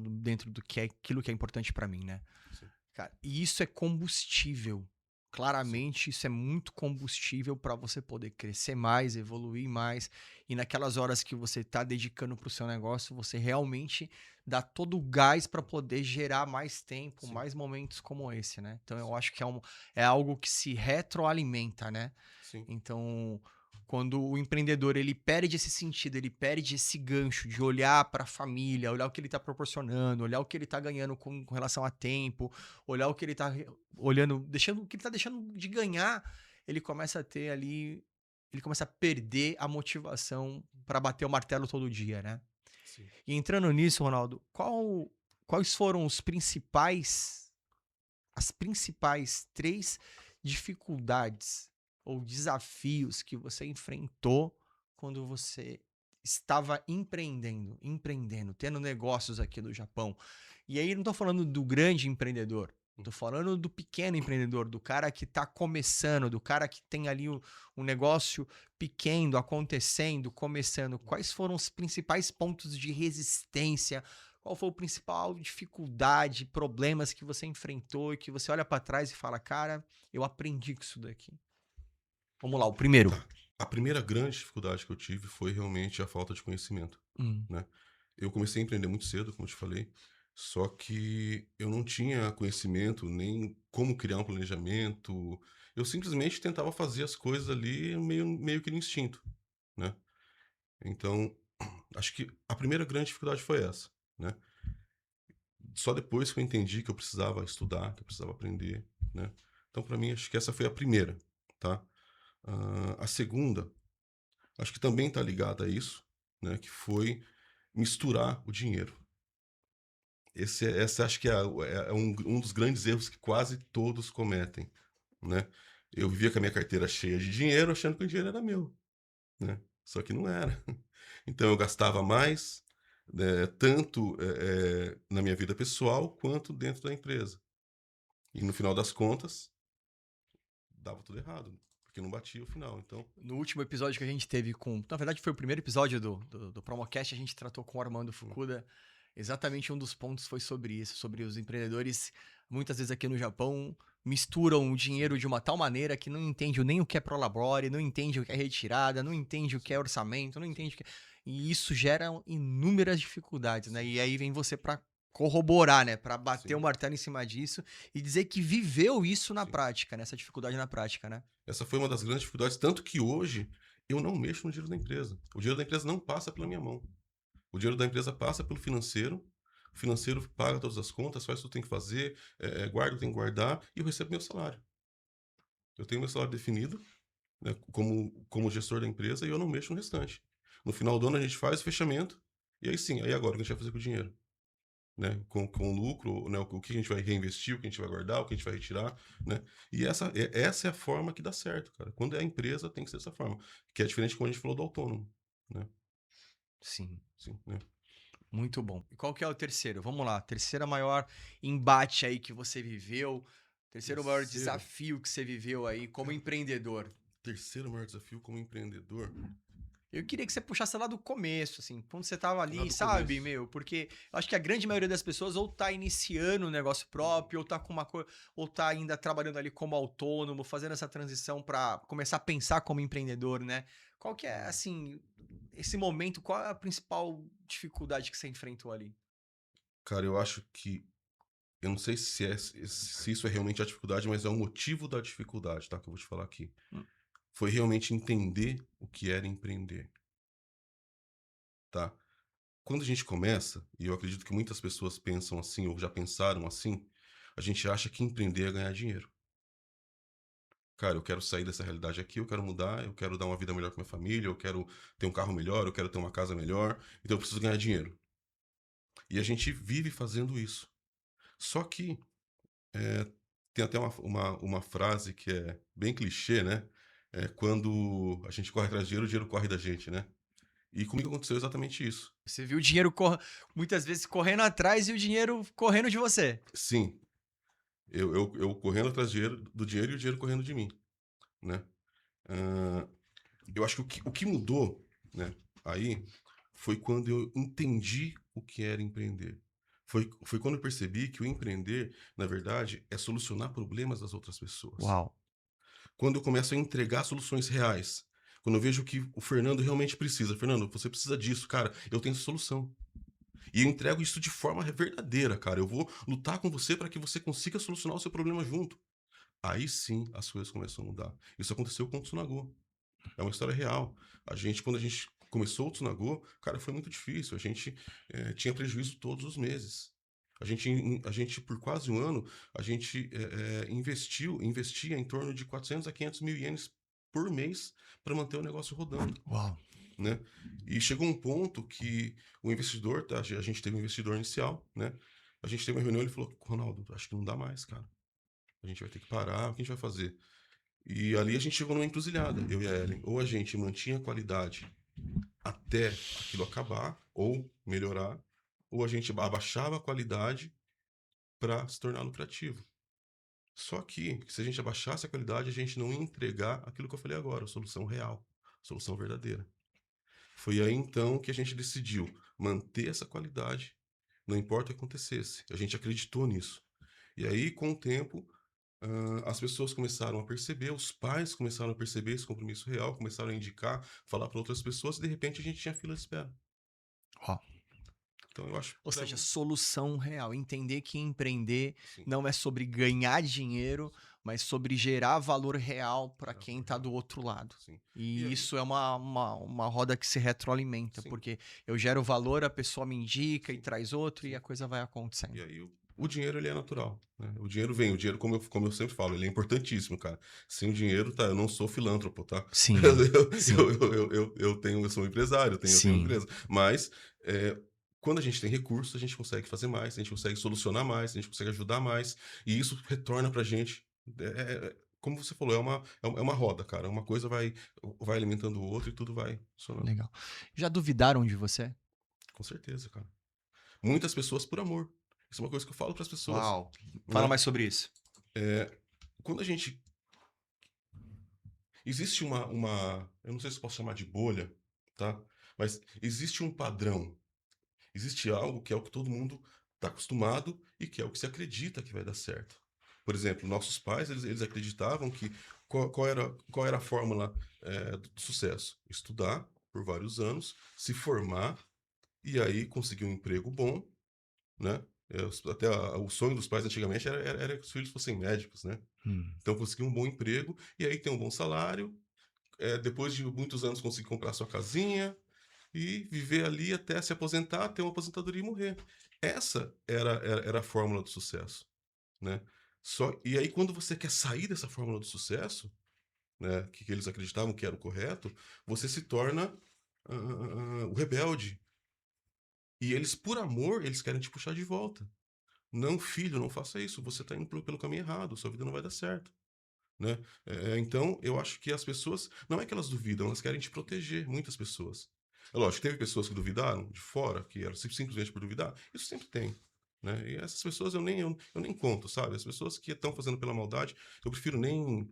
do que é aquilo que é importante para mim, né? Sim, Cara, e isso é combustível. sim, Claramente, isso é muito combustível para você poder crescer mais, evoluir mais. E naquelas horas que você está dedicando para o seu negócio, você realmente dá todo o gás para poder gerar mais tempo, sim, mais momentos como esse, né? Então, eu sim, acho que é algo que se retroalimenta, né? sim, Então, quando o empreendedor ele perde esse sentido, ele perde esse gancho de olhar para a família, olhar o que ele está proporcionando, olhar o que ele está ganhando com relação a tempo, olhar o que ele está olhando, deixando o que ele está deixando de ganhar, ele começa a ter ali, ele começa a perder a motivação para bater o martelo todo dia, né? sim. E entrando nisso, Ronaldo, quais foram as principais três dificuldades ou desafios que você enfrentou quando você estava empreendendo, tendo negócios aqui no Japão? E aí não estou falando do grande empreendedor, estou falando do pequeno empreendedor, do cara que está começando, do cara que tem ali um negócio pequeno, acontecendo, começando. Quais foram os principais pontos de resistência? Qual foi a principal dificuldade, problemas que você enfrentou e que você olha para trás e fala, cara, eu aprendi com isso daqui? Vamos lá, o primeiro. Tá. A primeira grande dificuldade que eu tive foi realmente a falta de conhecimento, Hum, né? Eu comecei a empreender muito cedo, como eu te falei, só que eu não tinha conhecimento nem como criar um planejamento. Eu simplesmente tentava fazer as coisas ali meio que no instinto, né? Então, acho que a primeira grande dificuldade foi essa, né? Só depois que eu entendi que eu precisava estudar, que eu precisava aprender, né? Então, para mim, acho que essa foi a primeira, tá? A segunda, acho que também está ligada a isso, né? Que foi misturar o dinheiro. Essa acho que é um dos grandes erros que quase todos cometem, né? Eu vivia com a minha carteira cheia de dinheiro, achando que o dinheiro era meu, né? Só que não era. Então eu gastava mais, tanto na minha vida pessoal quanto dentro da empresa. E no final das contas, dava tudo errado, porque não batia o final. Então, No último episódio que a gente teve com. Na verdade, foi o primeiro episódio do Promocast, a gente tratou com o Armando Fukuda. Exatamente um dos pontos foi sobre isso, sobre os empreendedores, muitas vezes aqui no Japão, misturam o dinheiro de uma tal maneira que não entende nem o que é prolabore, não entende o que é retirada, não entende o que é orçamento, não entende o que é... E isso gera inúmeras dificuldades, né? E aí vem você para corroborar, né? Para bater sim, o martelo em cima disso e dizer que viveu isso na sim. prática, né? Essa dificuldade na prática, né? Essa foi uma das grandes dificuldades, tanto que hoje eu não mexo no dinheiro da empresa. O dinheiro da empresa não passa pela minha mão. O dinheiro da empresa passa pelo financeiro, o financeiro paga todas as contas, faz tudo que tem que fazer, guarda o que tem que guardar e eu recebo meu salário. Eu tenho meu salário definido, né, como gestor da empresa e eu não mexo no restante. No final do ano a gente faz o fechamento e aí sim, aí agora o que a gente vai fazer com o dinheiro? Né, com o lucro, né, o que a gente vai reinvestir, o que a gente vai guardar, o que a gente vai retirar, né? E essa é a forma que dá certo, cara. Quando é a empresa, tem que ser dessa forma. Que é diferente como a gente falou do autônomo, né? Sim. Sim, né? Muito bom. E qual que é o terceiro? Vamos lá. Terceira maior embate aí que você viveu. Terceiro maior Terceiro, desafio que você viveu aí como empreendedor. terceiro maior desafio como empreendedor, Eu queria que você puxasse lá do começo, assim, quando você tava lá ali, do sabe, começo. meu? Porque eu acho que a grande maioria das pessoas ou tá iniciando um negócio próprio, ou tá com uma coisa, ou tá ainda trabalhando ali como autônomo, fazendo essa transição para começar a pensar como empreendedor, né? Qual que é, assim, esse momento, qual é a principal dificuldade que você enfrentou ali? Cara, eu acho que eu não sei se isso é realmente a dificuldade, mas é o motivo da dificuldade, tá? Que eu vou te falar aqui. Hum. Foi realmente entender o que era empreender, tá? Quando a gente começa, e eu acredito que muitas pessoas pensam assim, ou já pensaram assim, a gente acha que empreender é ganhar dinheiro. Cara, eu quero sair dessa realidade aqui, eu quero mudar, eu quero dar uma vida melhor com minha família, eu quero ter um carro melhor, eu quero ter uma casa melhor, então eu preciso ganhar dinheiro. E a gente vive fazendo isso. Só que eh, tem até uma frase que é bem clichê, né? É quando a gente corre atrás de dinheiro, o dinheiro corre da gente, né? E comigo aconteceu exatamente isso. Você viu o dinheiro muitas vezes correndo atrás e o dinheiro correndo de você. Sim, eu correndo atrás do dinheiro e o dinheiro correndo de mim, né? Ah, eu acho que o que mudou, né, aí foi quando eu entendi o que era empreender. Foi quando eu percebi que o empreender, na verdade, é solucionar problemas das outras pessoas. Uau. Quando eu começo a entregar soluções reais. Quando eu vejo que o Fernando realmente precisa. Fernando, você precisa disso, cara. Eu tenho solução. E eu entrego isso de forma verdadeira, cara. Eu vou lutar com você para que você consiga solucionar o seu problema junto. Aí sim as coisas começam a mudar. Isso aconteceu com o Tsunagô. É uma história real. Quando a gente começou o Tsunagô, cara, foi muito difícil. A gente tinha prejuízo todos os meses. A gente, por quase um ano, a gente investia em torno de 400 a 500 mil ienes por mês para manter o negócio rodando, Uau. né? E chegou um ponto que o investidor, tá? A gente teve um investidor inicial, né? A gente teve uma reunião e ele falou: Ronaldo, acho que não dá mais, cara. A gente vai ter que parar, o que a gente vai fazer? E ali a gente chegou numa encruzilhada, eu e a Ellen. Ou a gente mantinha a qualidade até aquilo acabar, ou melhorar, ou a gente abaixava a qualidade para se tornar lucrativo. Só que, se a gente abaixasse a qualidade, a gente não ia entregar aquilo que eu falei agora, a solução real, a solução verdadeira. Foi aí então que a gente decidiu manter essa qualidade, não importa o que acontecesse. A gente acreditou nisso. E aí, com o tempo, as pessoas começaram a perceber, os pais começaram a perceber esse compromisso real, começaram a indicar, falar para outras pessoas, e de repente a gente tinha fila de espera. Uau. Então eu acho Ou que seja, solução real. Entender que empreender sim, não é sobre ganhar dinheiro, mas sobre gerar valor real para é quem valor está real. do outro lado. Sim. E E aí, isso é uma roda que se retroalimenta, sim, porque eu gero valor, a pessoa me indica e sim, traz outro e a sim. coisa vai E acontecendo. aí o dinheiro ele é natural, né? O dinheiro vem, o dinheiro, como eu sempre falo, ele é importantíssimo, cara. Sem o dinheiro, tá? Eu não sou filântropo, tá? Sim, sim, Eu sou um empresário, eu tenho uma sim, empresa. Mas quando a gente tem recursos, a gente consegue fazer mais, a gente consegue solucionar mais, a gente consegue ajudar mais, e isso retorna pra gente. como você falou, é uma roda, cara. Uma coisa vai alimentando o outro e tudo vai funcionando. Legal. Já duvidaram de você? Com certeza, cara. Muitas pessoas por amor. Isso é uma coisa que eu falo para as pessoas, Uau. Fala né? mais sobre isso. Quando a gente existe eu não sei se eu posso chamar de bolha, tá? Mas existe um padrão. Existe algo que é o que todo mundo está acostumado e que é o que se acredita que vai dar certo. Por exemplo, nossos pais, eles acreditavam que qual era a fórmula do sucesso? Estudar por vários anos, se formar e aí conseguir um emprego bom, né? Até o sonho dos pais antigamente era que os filhos fossem médicos, né? Hum. Então conseguir um bom emprego e aí ter um bom salário, depois de muitos anos conseguir comprar sua casinha, e viver ali até se aposentar, ter uma aposentadoria e morrer. Essa era a fórmula do sucesso, né? E aí, quando você quer sair dessa fórmula do sucesso, né, que eles acreditavam que era o correto, você se torna o rebelde. E eles, por amor, eles querem te puxar de volta. Não, filho, não faça isso. Você está indo pelo caminho errado. Sua vida não vai dar certo. Né? Então, eu acho que as pessoas, não é que elas duvidam, elas querem te proteger, muitas pessoas. É lógico, teve pessoas que duvidaram de fora, que eram simplesmente por duvidar, isso sempre tem. Né? E essas pessoas eu nem conto, sabe? As pessoas que estão fazendo pela maldade, eu prefiro nem,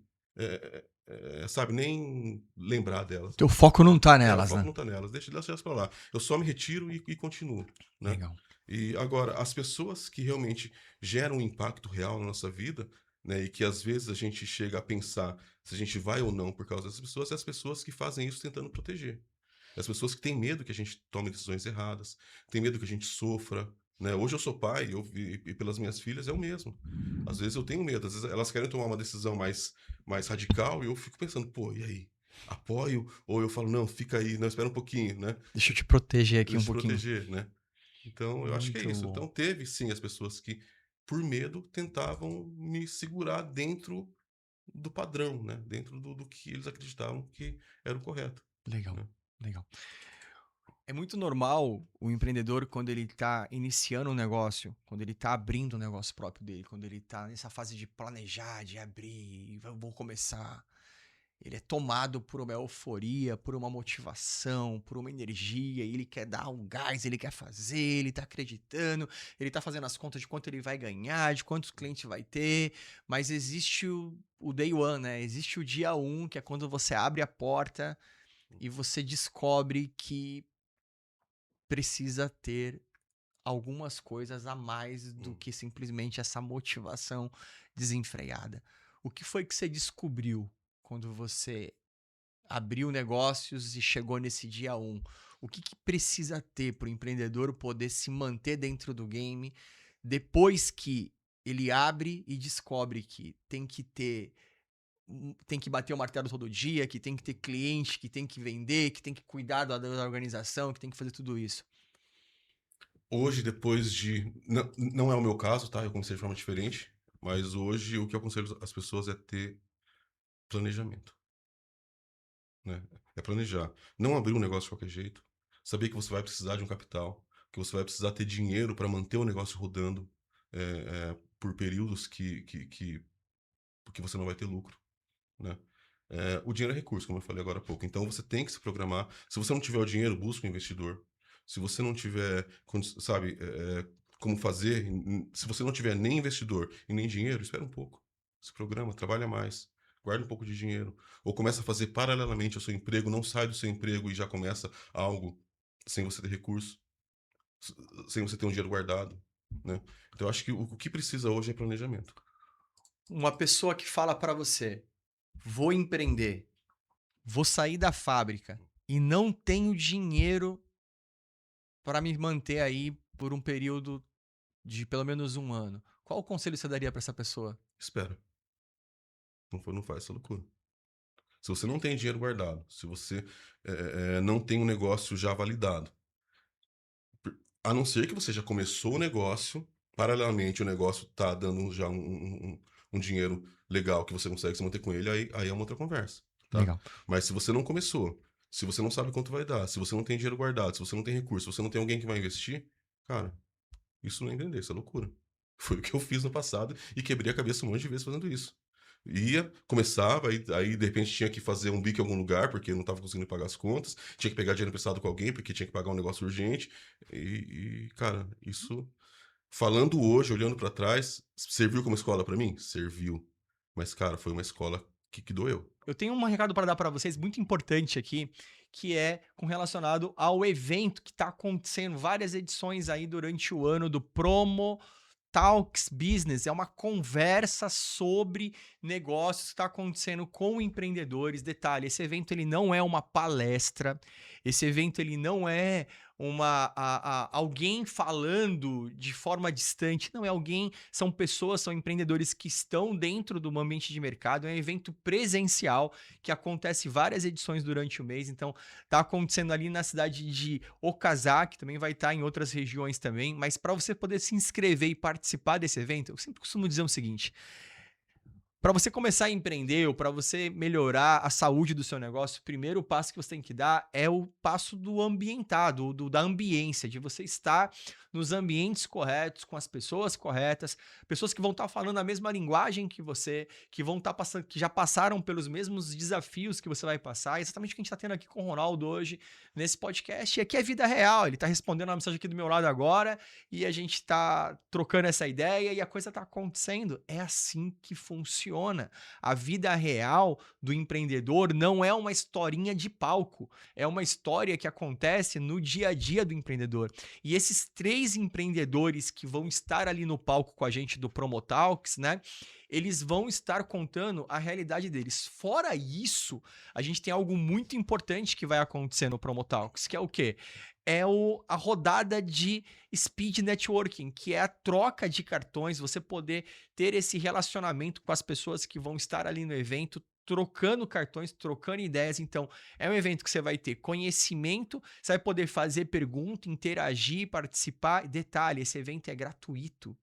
sabe, nem lembrar delas. Teu foco não tá O nelas, foco né? não tá nelas, deixa elas pra lá. Eu só me retiro e continuo, né? Legal. E agora, as pessoas que realmente geram um impacto real na nossa vida, né, e que às vezes a gente chega a pensar se a gente vai ou não por causa dessas pessoas, é as pessoas que fazem isso tentando proteger. É as pessoas que têm medo que a gente tome decisões erradas, têm medo que a gente sofra, né? Hoje eu sou pai, e pelas minhas filhas é o mesmo. Às vezes eu tenho medo, às vezes elas querem tomar uma decisão mais radical e eu fico pensando, pô, e aí? Apoio? Ou eu falo, não, fica aí, não, espera um pouquinho, né? Deixa eu te proteger aqui um Deixa eu pouquinho. proteger, né? Então, eu acho que é Muito isso. bom. Então, teve sim as pessoas que, por medo, tentavam me segurar dentro do padrão, né? Dentro do que eles acreditavam que era o correto, Legal. né? Legal. É muito normal o empreendedor, quando ele está iniciando um negócio, quando ele está abrindo um negócio próprio dele, quando ele está nessa fase de planejar, de abrir, vou começar. Ele é tomado por uma euforia, por uma motivação, por uma energia, e ele quer dar um gás, ele quer fazer, ele tá acreditando, ele tá fazendo as contas de quanto ele vai ganhar, de quantos clientes vai ter, mas existe o day one, né? Existe o dia um, que é quando você abre a porta e você descobre que precisa ter algumas coisas a mais do Hum, que simplesmente essa motivação desenfreada. O que foi que você descobriu quando você abriu negócios e chegou nesse dia um? O que precisa ter para o empreendedor poder se manter dentro do game depois que ele abre e descobre que tem que bater o martelo todo dia, que tem que ter cliente, que tem que vender, que tem que cuidar da organização, que tem que fazer tudo isso? Hoje, depois de. Não é o meu caso, tá? Eu comecei de forma diferente. Mas hoje, o que eu aconselho as pessoas é ter planejamento, né? É planejar. Não abrir um negócio de qualquer jeito. Saber que você vai precisar de um capital, que você vai precisar ter dinheiro para manter o negócio rodando por períodos que você não vai ter lucro, né? O dinheiro é recurso, como eu falei agora há pouco. Então você tem que se programar. Se você não tiver o dinheiro, busca um investidor. Se você não tiver, sabe, como fazer, se você não tiver nem investidor e nem dinheiro, espera um pouco. Se programa, trabalha mais, guarda um pouco de dinheiro. Ou começa a fazer paralelamente ao seu emprego, não sai do seu emprego e já começa algo sem você ter recurso, s- sem você ter um dinheiro guardado, né? Então eu acho que o que precisa hoje é planejamento. Uma pessoa que fala para você: vou empreender, vou sair da fábrica e não tenho dinheiro para me manter aí por um período de pelo menos um ano. Qual o conselho você daria para essa pessoa? Espera, não faz essa loucura. Se você não tem dinheiro guardado, se você não tem um negócio já validado, a não ser que você já começou o negócio, paralelamente o negócio está dando já um dinheiro legal que você consegue se manter com ele, aí é uma outra conversa, tá? Legal. Mas se você não começou, se você não sabe quanto vai dar, se você não tem dinheiro guardado, se você não tem recurso, se você não tem alguém que vai investir, cara, isso não é empreender, isso é loucura. Foi o que eu fiz no passado e quebrei a cabeça um monte de vezes fazendo isso. Ia, começava, aí de repente tinha que fazer um bico em algum lugar, porque não estava conseguindo pagar as contas, tinha que pegar dinheiro emprestado com alguém, porque tinha que pagar um negócio urgente. Cara, isso, falando hoje, olhando para trás, serviu como escola para mim? Serviu. Mas, cara, foi uma escola que doeu. Eu tenho um recado para dar para vocês muito importante aqui, que é com relacionado ao evento que está acontecendo, várias edições aí durante o ano do Promo Talks Business. É uma conversa sobre negócios que está acontecendo com empreendedores. Detalhe, esse evento ele não é uma palestra, esse evento ele não é alguém falando de forma distante, não é alguém, são pessoas, são empreendedores que estão dentro do ambiente de mercado, é um evento presencial que acontece várias edições durante o mês, então tá acontecendo ali na cidade de Okazaki, também vai estar em outras regiões também, mas para você poder se inscrever e participar desse evento, eu sempre costumo dizer o seguinte: para você começar a empreender ou para você melhorar a saúde do seu negócio, o primeiro passo que você tem que dar é o passo do ambientado, da ambiência, de você estar nos ambientes corretos, com as pessoas corretas, pessoas que vão estar falando a mesma linguagem que você, que vão estar passando, que já passaram pelos mesmos desafios que você vai passar. É exatamente o que a gente está tendo aqui com o Ronaldo hoje nesse podcast. E aqui é vida real. Ele está respondendo a mensagem aqui do meu lado agora e a gente está trocando essa ideia e a coisa está acontecendo. É assim que funciona. A vida real do empreendedor não é uma historinha de palco, é uma história que acontece no dia a dia do empreendedor. E esses 3 empreendedores que vão estar ali no palco com a gente do Promotalks, né? Eles vão estar contando a realidade deles. Fora isso, a gente tem algo muito importante que vai acontecer no Promotalks, que é o quê? É a rodada de speed networking, que é a troca de cartões, você poder ter esse relacionamento com as pessoas que vão estar ali no evento, trocando cartões, trocando ideias. Então, é um evento que você vai ter conhecimento, você vai poder fazer pergunta, interagir, participar. Detalhe, esse evento é gratuito,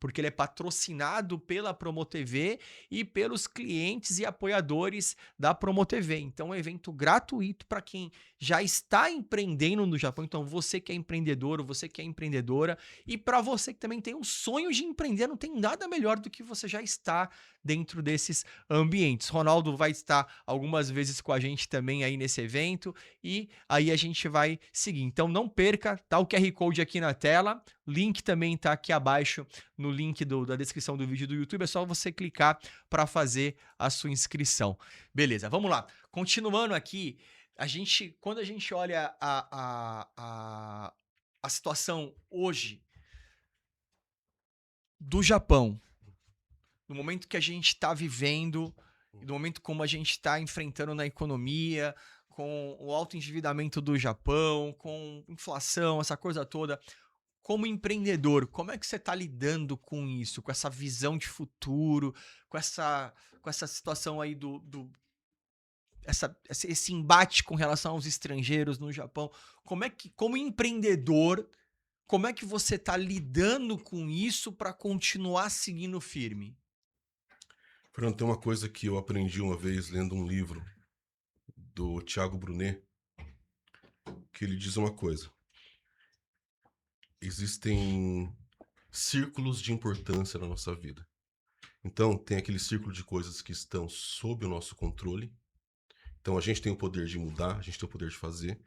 porque ele é patrocinado pela Promo TV e pelos clientes e apoiadores da Promo TV. Então, é um evento gratuito para quem já está empreendendo no Japão. Então, você que é empreendedor, você que é empreendedora, e para você que também tem um sonho de empreender, não tem nada melhor do que você já estar dentro desses ambientes. Ronaldo vai estar algumas vezes com a gente também aí nesse evento e aí a gente vai seguir. Então, não perca, tá o QR Code aqui na tela, link também tá aqui abaixo no link da descrição do vídeo do YouTube, é só você clicar para fazer a sua inscrição. Beleza, vamos lá. Continuando aqui, quando a gente olha a situação hoje do Japão, no momento que a gente está vivendo, no momento como a gente está enfrentando na economia, com o alto endividamento do Japão, com inflação, essa coisa toda, como empreendedor, como é que você está lidando com isso, com essa visão de futuro, com essa situação aí esse embate com relação aos estrangeiros no Japão? Como empreendedor, como é que você está lidando com isso para continuar seguindo firme? Fernando, tem uma coisa que eu aprendi uma vez lendo um livro do Thiago Brunet, que ele diz uma coisa: existem círculos de importância na nossa vida. Então, tem aquele círculo de coisas que estão sob o nosso controle. Então, a gente tem o poder de mudar, a gente tem o poder de fazer.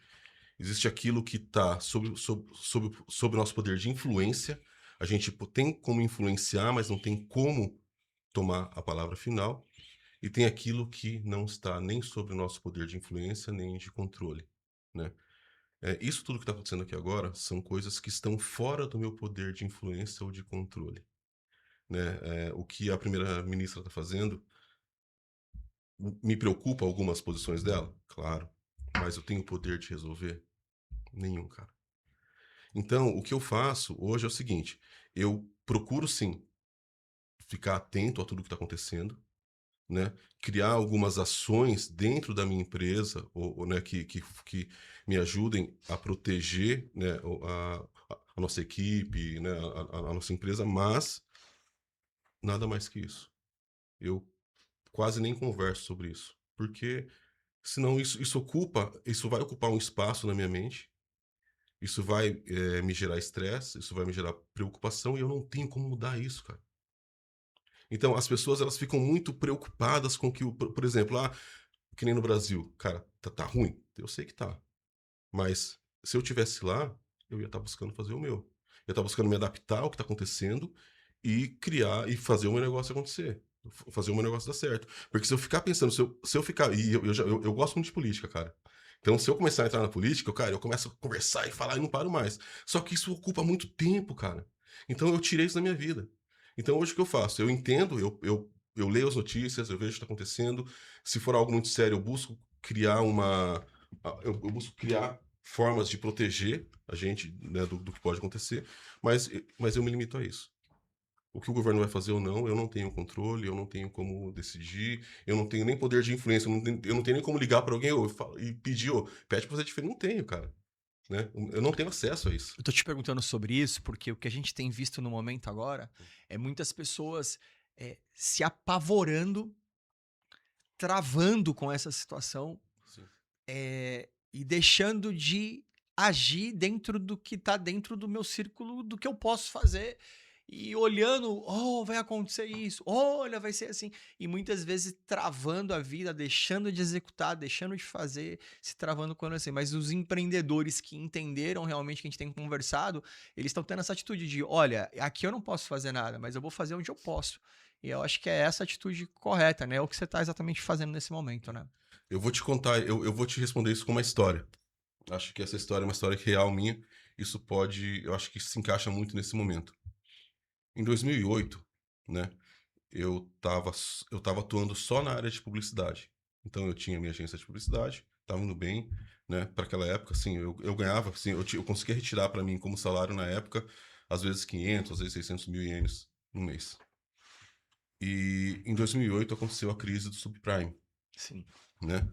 Existe aquilo que está sob o nosso poder de influência. A gente tem como influenciar, mas não tem como tomar a palavra final. E tem aquilo que não está nem sob o nosso poder de influência, nem de controle, né? Isso tudo que está acontecendo aqui agora são coisas que estão fora do meu poder de influência ou de controle, né? O que a primeira-ministra está fazendo me preocupa algumas posições dela, claro, mas eu tenho o poder de resolver? Nenhum, cara. Então, o que eu faço hoje é o seguinte: eu procuro sim ficar atento a tudo que está acontecendo, né? Criar algumas ações dentro da minha empresa, né, que me ajudem a proteger, né, a nossa equipe, né, a nossa empresa, mas nada mais que isso. Eu quase nem converso sobre isso, porque senão isso vai ocupar um espaço na minha mente, isso vai me gerar estresse, isso vai me gerar preocupação e eu não tenho como mudar isso, cara. Então, as pessoas elas ficam muito preocupadas com que, por exemplo, que nem no Brasil, cara, tá ruim. Eu sei que tá. Mas se eu tivesse lá, eu ia estar buscando fazer o meu. Eu ia estar buscando me adaptar ao que está acontecendo e criar e fazer o meu negócio acontecer. Fazer o meu negócio dar certo. Porque se eu ficar pensando, se eu ficar. E eu gosto muito de política, cara. Então, se eu começar a entrar na política, cara, eu começo a conversar e falar e não paro mais. Só que isso ocupa muito tempo, cara. Então, eu tirei isso da minha vida. Então, hoje o que eu faço? Eu entendo, eu leio as notícias, eu vejo o que está acontecendo. Se for algo muito sério, eu busco criar eu busco criar formas de proteger a gente, né, do que pode acontecer, mas eu me limito a isso. O que o governo vai fazer ou não, eu não tenho controle, eu não tenho como decidir, eu não tenho nem poder de influência, eu não tenho nem como ligar para alguém e pedir, pede para fazer diferente. Não tenho, cara. Né? Eu não tenho acesso a isso. Eu tô te perguntando sobre isso porque o que a gente tem visto no momento agora é muitas pessoas se apavorando, travando com essa situação Sim. E deixando de agir dentro do que tá dentro do meu círculo, do que eu posso fazer. E olhando, vai acontecer isso, olha, vai ser assim. E muitas vezes travando a vida, deixando de executar, deixando de fazer, se travando quando assim. Mas os empreendedores que entenderam realmente que a gente tem conversado, eles estão tendo essa atitude de, olha, aqui eu não posso fazer nada, mas eu vou fazer onde eu posso. E eu acho que é essa atitude correta, né? É o que você está exatamente fazendo nesse momento, né? Eu vou te contar, eu vou te responder isso com uma história. Acho que essa história é uma história real minha. Eu acho que se encaixa muito nesse momento. Em 2008, né, eu tava atuando só na área de publicidade. Então eu tinha minha agência de publicidade, estava indo bem, né, para aquela época, assim, eu ganhava, assim, eu conseguia retirar para mim como salário na época, às vezes 500, às vezes 600 mil ienes no mês. E em 2008 aconteceu a crise do subprime, Sim. né?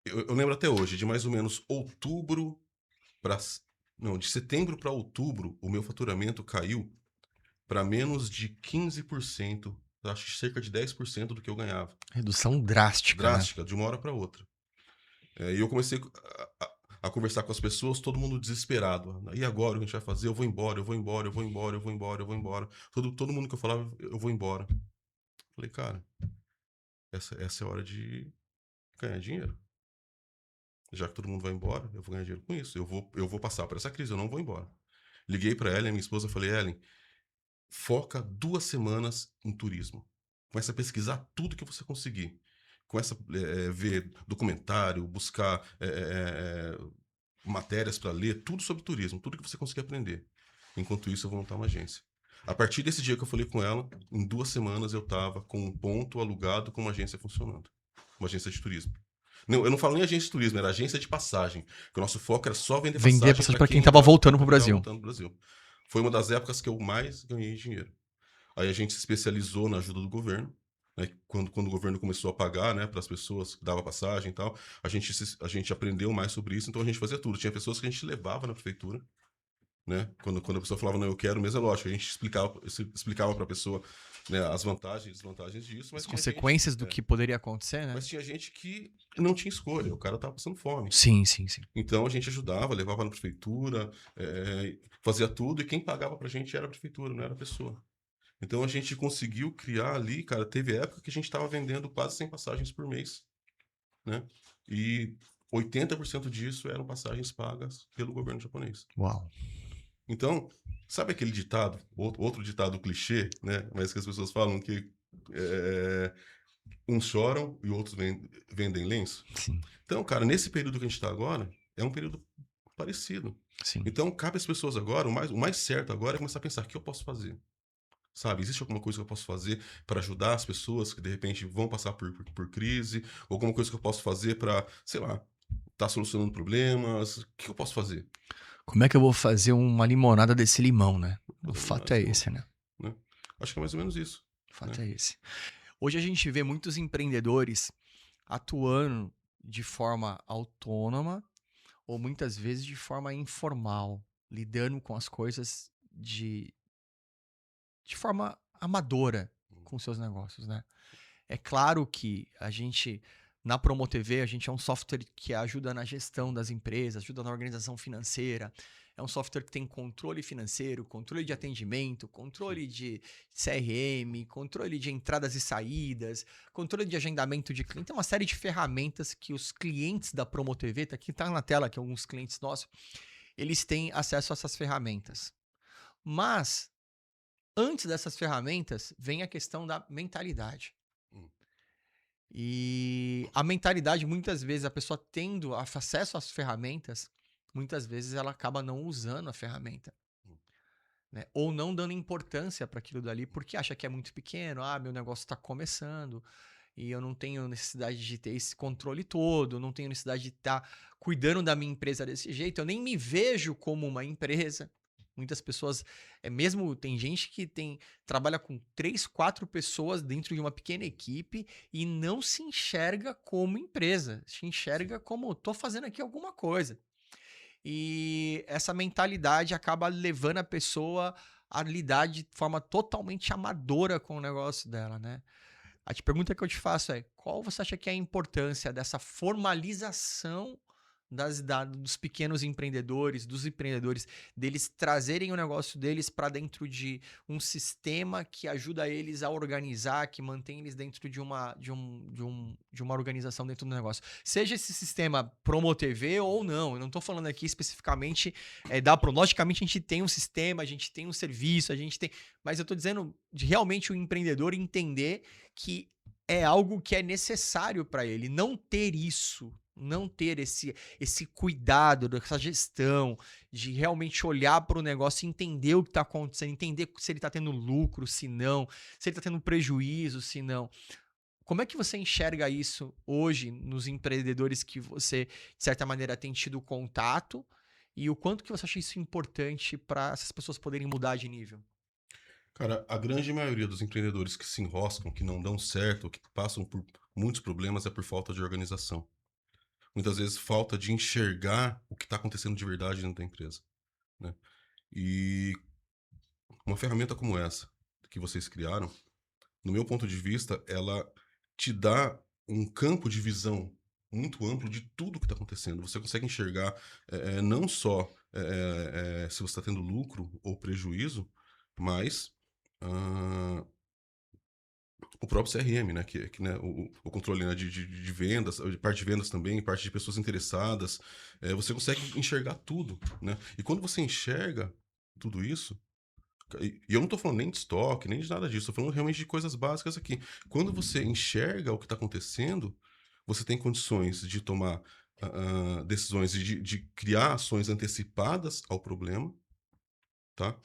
Eu lembro até hoje, de mais ou menos outubro para não, de setembro para outubro, o meu faturamento caiu para menos de 15%, acho que cerca de 10% do que eu ganhava. Redução drástica, né? Drástica, de uma hora para outra. E eu comecei a conversar com as pessoas, todo mundo desesperado. E agora o que a gente vai fazer? Eu vou embora, eu vou embora, eu vou embora, eu vou embora, eu vou embora. Todo mundo que eu falava, eu vou embora. Falei, cara, essa é a hora de ganhar dinheiro. Já que todo mundo vai embora, eu vou ganhar dinheiro com isso. Eu vou passar por essa crise, eu não vou embora. Liguei para Ellen, minha esposa, falei, Ellen, foca 2 semanas em turismo. Começa a pesquisar tudo que você conseguir. Começa a ver documentário, buscar matérias para ler, tudo sobre turismo, tudo que você conseguir aprender. Enquanto isso, eu vou montar uma agência. A partir desse dia que eu falei com ela, em 2 semanas eu estava com um ponto alugado com uma agência funcionando. Uma agência de turismo. Não, eu não falo nem agência de turismo, era agência de passagem. Porque o nosso foco era só vender passagem para quem tava voltando pro Brasil. Foi uma das épocas que eu mais ganhei dinheiro. Aí a gente se especializou na ajuda do governo. Né? Quando o governo começou a pagar, né, para as pessoas que dava passagem e tal, a gente aprendeu mais sobre isso, então a gente fazia tudo. Tinha pessoas que a gente levava na prefeitura. Né? Quando a pessoa falava, não, eu quero mesmo, é lógico, a gente explicava para a pessoa, né, as vantagens e desvantagens disso. Mas as consequências do que poderia acontecer, né? Mas tinha gente que não tinha escolha, o cara tava passando fome. Sim. Então a gente ajudava, levava na prefeitura, fazia tudo, e quem pagava pra gente era a prefeitura, não era a pessoa. Então a gente conseguiu criar ali, cara, teve época que a gente tava vendendo quase 100 passagens por mês, né? E 80% disso eram passagens pagas pelo governo japonês. Uau. Então, sabe aquele ditado, outro ditado clichê, né? Mas que as pessoas falam que uns choram e outros vendem lenço? Sim. Então, cara, nesse período que a gente está agora, é um período parecido. Sim. Então, cabe às pessoas agora, o mais certo agora é começar a pensar, o que eu posso fazer? Sabe, existe alguma coisa que eu posso fazer para ajudar as pessoas que, de repente, vão passar por crise? Ou alguma coisa que eu posso fazer para, sei lá, tá solucionando problemas? O que eu posso fazer? Como é que eu vou fazer uma limonada desse limão, né? O fato é esse, né? Acho que é mais ou menos isso. O fato é esse. Hoje a gente vê muitos empreendedores atuando de forma autônoma ou muitas vezes de forma informal, lidando com as coisas de forma amadora com seus negócios, né? É claro que a gente, na Promo TV, a gente é um software que ajuda na gestão das empresas, ajuda na organização financeira, É um software que tem controle financeiro, controle de atendimento, controle de CRM, controle de entradas e saídas, controle de agendamento de cliente. Tem uma série de ferramentas que os clientes da Promo TV, tá na tela aqui alguns clientes nossos, eles têm acesso a essas ferramentas. Mas, antes dessas ferramentas, vem a questão da mentalidade. E a mentalidade, muitas vezes, a pessoa tendo acesso às ferramentas, muitas vezes ela acaba não usando a ferramenta. Né? Ou não dando importância para aquilo dali, porque acha que é muito pequeno, meu negócio está começando, e eu não tenho necessidade de ter esse controle todo, não tenho necessidade de estar cuidando da minha empresa desse jeito, eu nem me vejo como uma empresa. Muitas pessoas, mesmo tem gente que trabalha com 3, 4 pessoas dentro de uma pequena equipe e não se enxerga como empresa, se enxerga como tô fazendo aqui alguma coisa. E essa mentalidade acaba levando a pessoa a lidar de forma totalmente amadora com o negócio dela, né? A pergunta que eu te faço é, qual você acha que é a importância dessa formalização dos pequenos empreendedores, dos empreendedores, deles trazerem o negócio deles para dentro de um sistema que ajuda eles a organizar, que mantém eles dentro de uma organização dentro do negócio. Seja esse sistema Promo TV ou não, eu não estou falando aqui especificamente da Promo. Logicamente a gente tem um sistema, a gente tem um serviço, mas eu estou dizendo de realmente o empreendedor entender que é algo que é necessário para ele, não ter isso. Não ter esse cuidado, essa gestão, de realmente olhar para o negócio e entender o que está acontecendo, entender se ele está tendo lucro, se não, se ele está tendo prejuízo, se não. Como é que você enxerga isso hoje nos empreendedores que você, de certa maneira, tem tido contato e o quanto que você acha isso importante para essas pessoas poderem mudar de nível? Cara, a grande maioria dos empreendedores que se enroscam, que não dão certo, que passam por muitos problemas é por falta de organização. Muitas vezes falta de enxergar o que está acontecendo de verdade dentro da empresa, né? E uma ferramenta como essa que vocês criaram, no meu ponto de vista, ela te dá um campo de visão muito amplo de tudo que está acontecendo. Você consegue enxergar não só se você está tendo lucro ou prejuízo, mas o próprio CRM, né, né, o controle, né, de vendas, de parte de vendas também, parte de pessoas interessadas, você consegue enxergar tudo, né? E quando você enxerga tudo isso, e eu não estou falando nem de estoque, nem de nada disso, estou falando realmente de coisas básicas aqui. Quando você enxerga o que está acontecendo, você tem condições de tomar decisões e de criar ações antecipadas ao problema, tá?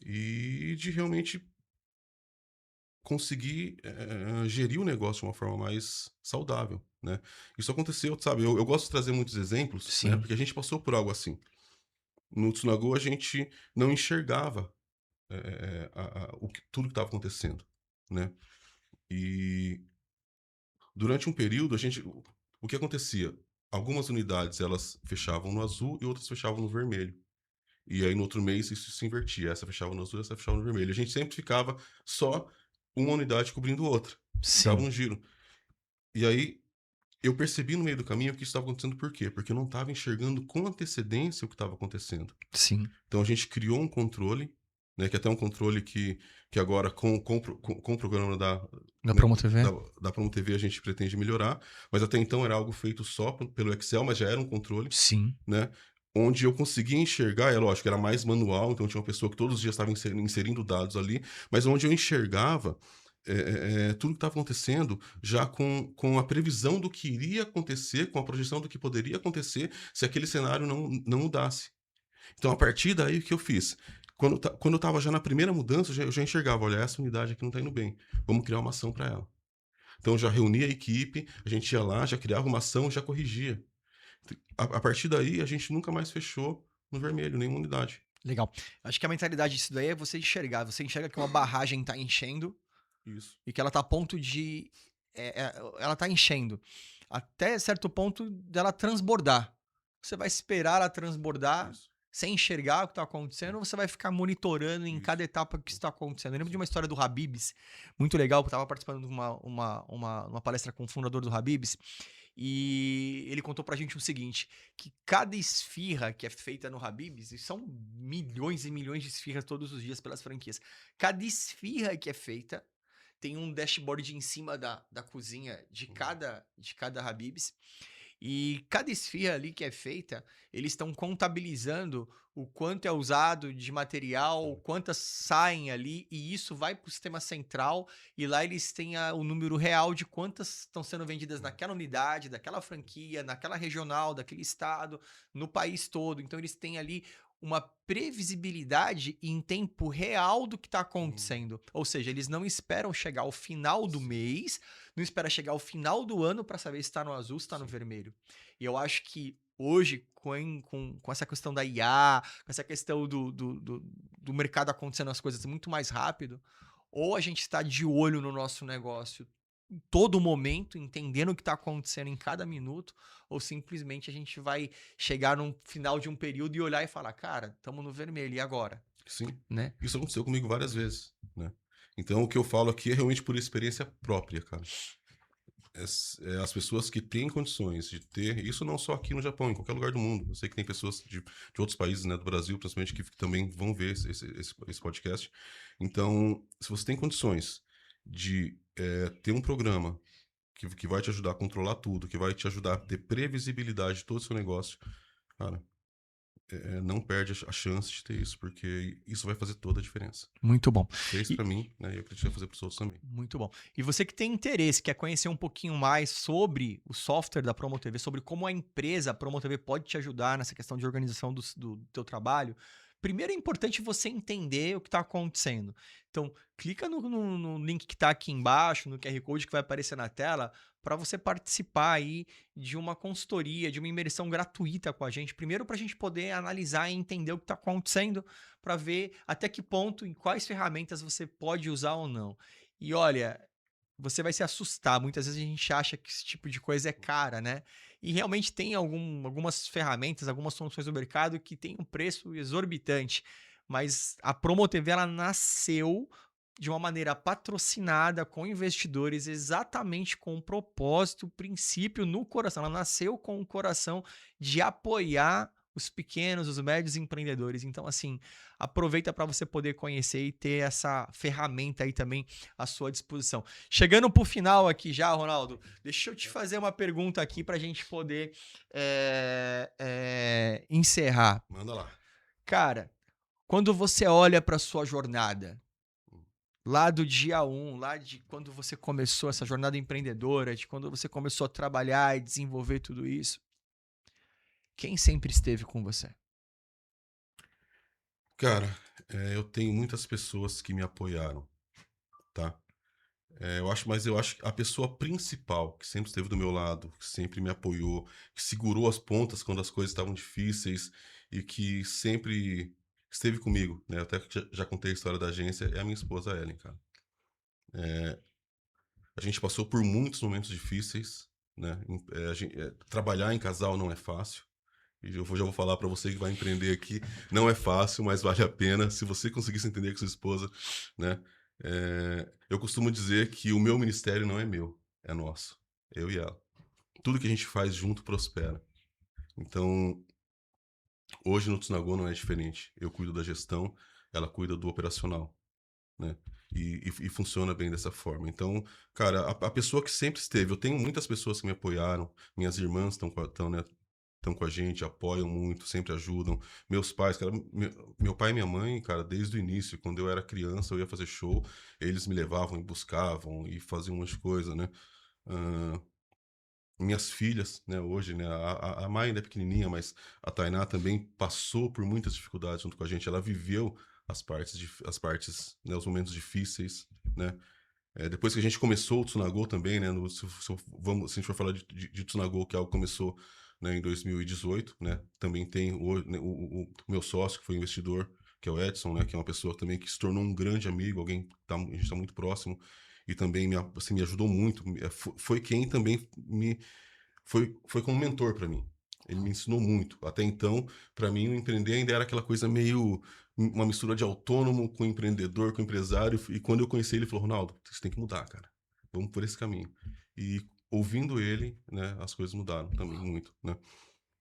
E de realmente conseguir gerir o negócio de uma forma mais saudável, né? Isso aconteceu, sabe? Eu gosto de trazer muitos exemplos, né? Sim. Porque a gente passou por algo assim. No Tsunago, a gente não enxergava tudo que estava acontecendo, né? E durante um período, o que acontecia? Algumas unidades, elas fechavam no azul e outras fechavam no vermelho. E aí, no outro mês, isso se invertia. Essa fechava no azul, essa fechava no vermelho. A gente sempre ficava só uma unidade cobrindo outra. Ficava Sim. um giro. E aí, eu percebi no meio do caminho que isso estava acontecendo por quê? Porque eu não estava enxergando com antecedência o que estava acontecendo. Sim. Então, a gente criou um controle, né, que é até um controle que agora, com o programa Da né, Promo TV? da Promo TV, a gente pretende melhorar. Mas até então era algo feito só pelo Excel, mas já era um controle, Sim. né? Onde eu conseguia enxergar, é lógico, era mais manual, então tinha uma pessoa que todos os dias estava inserindo dados ali, mas onde eu enxergava tudo que estava acontecendo já com a previsão do que iria acontecer, com a projeção do que poderia acontecer se aquele cenário não mudasse. Então, a partir daí, o que eu fiz? Quando eu estava já na primeira mudança, eu já enxergava, olha, essa unidade aqui não está indo bem, vamos criar uma ação para ela. Então, eu já reunia a equipe, a gente ia lá, já criava uma ação, já corrigia. A partir daí, a gente nunca mais fechou no vermelho, nenhuma unidade. Legal. Acho que a mentalidade disso daí é você enxergar. Você enxerga que uma barragem tá enchendo Isso. e que ela tá a ponto de... ela tá enchendo. Até certo ponto dela transbordar. Você vai esperar ela transbordar Isso. sem enxergar o que tá acontecendo ou você vai ficar monitorando em Isso. cada etapa que isso tá acontecendo. Eu lembro de uma história do Habib's, muito legal, eu tava participando de uma palestra com o fundador do Habib's E ele contou pra gente o seguinte, que cada esfirra que é feita no Habib's, e são milhões e milhões de esfirras todos os dias pelas franquias, cada esfirra que é feita tem um dashboard em cima da cozinha de cada Habib's, e cada esfirra ali que é feita, eles estão contabilizando o quanto é usado de material, quantas saem ali, e isso vai para o sistema central, e lá eles têm o número real de quantas estão sendo vendidas naquela unidade, daquela franquia, naquela regional, daquele estado, no país todo. Então eles têm ali uma previsibilidade em tempo real do que está acontecendo. Ou seja, eles não esperam chegar ao final do mês, não espera chegar ao final do ano para saber se está no azul, se está no vermelho. E eu acho que hoje, com essa questão da IA, com essa questão do mercado acontecendo as coisas muito mais rápido, ou a gente está de olho no nosso negócio em todo momento, entendendo o que está acontecendo em cada minuto, ou simplesmente a gente vai chegar no final de um período e olhar e falar, cara, estamos no vermelho, e agora? Sim. Né? Isso aconteceu comigo várias vezes, né? Então, o que eu falo aqui é realmente por experiência própria, cara. As pessoas que têm condições de ter, isso não só aqui no Japão, em qualquer lugar do mundo. Eu sei que tem pessoas de outros países, né, do Brasil, principalmente, que também vão ver esse podcast. Então, se você tem condições de ter um programa que vai te ajudar a controlar tudo, que vai te ajudar a ter previsibilidade de todo o seu negócio, cara, não perde a chance de ter isso, porque isso vai fazer toda a diferença. Muito bom. Fez para mim, né? E eu acredito que vai fazer para os outros também. Muito bom. E você que tem interesse, quer conhecer um pouquinho mais sobre o software da Promo TV, sobre como a empresa a Promo TV pode te ajudar nessa questão de organização do teu trabalho, primeiro é importante você entender o que está acontecendo. Então, clica no link que está aqui embaixo, no QR Code que vai aparecer na tela, para você participar aí de uma consultoria, de uma imersão gratuita com a gente. Primeiro, para a gente poder analisar e entender o que está acontecendo, para ver até que ponto, em quais ferramentas você pode usar ou não. E olha, você vai se assustar. Muitas vezes a gente acha que esse tipo de coisa é cara, né? E realmente tem algumas ferramentas, algumas soluções do mercado que tem um preço exorbitante. Mas a Promo TV, ela nasceu de uma maneira patrocinada com investidores, exatamente com o propósito, o princípio no coração. Ela nasceu com o coração de apoiar os pequenos, os médios empreendedores. Então, assim, aproveita para você poder conhecer e ter essa ferramenta aí também à sua disposição. Chegando para o final aqui já, Ronaldo, deixa eu te fazer uma pergunta aqui para a gente poder encerrar. Manda lá. Cara, quando você olha para sua jornada, lá do dia 1, lá de quando você começou essa jornada empreendedora, de quando você começou a trabalhar e desenvolver tudo isso, quem sempre esteve com você? Cara, eu tenho muitas pessoas que me apoiaram, tá? Mas eu acho que a pessoa principal que sempre esteve do meu lado, que sempre me apoiou, que segurou as pontas quando as coisas estavam difíceis e que sempre esteve comigo, né? Eu até já contei a história da agência, é a minha esposa Ellen, cara. A gente passou por muitos momentos difíceis, né? Trabalhar em casal não é fácil. E já vou falar para você que vai empreender aqui, não é fácil, mas vale a pena se você conseguir se entender com sua esposa, né? Eu costumo dizer que o meu ministério não é meu, é nosso, eu e ela. Tudo que a gente faz junto prospera. Então, hoje no Tsunago não é diferente. Eu cuido da gestão, ela cuida do operacional, né? E funciona bem dessa forma. Então, cara, a pessoa que sempre esteve, eu tenho muitas pessoas que me apoiaram, minhas irmãs estão com a gente, apoiam muito, sempre ajudam. Meus pais, cara, meu pai e minha mãe, cara, desde o início, quando eu era criança, eu ia fazer show, eles me levavam e buscavam e faziam um monte de coisa, né? Minhas filhas, né, hoje, né, a Mai ainda é pequenininha, mas a Tainá também passou por muitas dificuldades junto com a gente, ela viveu as partes, né, os momentos difíceis, né? Depois que a gente começou o Tsunago também, né, se a gente for falar de Tsunago, que é algo que começou, né, em 2018, né, também tem o meu sócio, que foi investidor, que é o Edson, né, que é uma pessoa também que se tornou um grande amigo, alguém que a gente está muito próximo, e também me ajudou muito, foi quem também foi como mentor para mim. Ele me ensinou muito. Até então, para mim, o empreender ainda era aquela coisa meio uma mistura de autônomo com empreendedor, com empresário. E quando eu conheci ele, ele falou: Ronaldo, você tem que mudar, cara. Vamos por esse caminho. E ouvindo ele, né, as coisas mudaram também muito, né?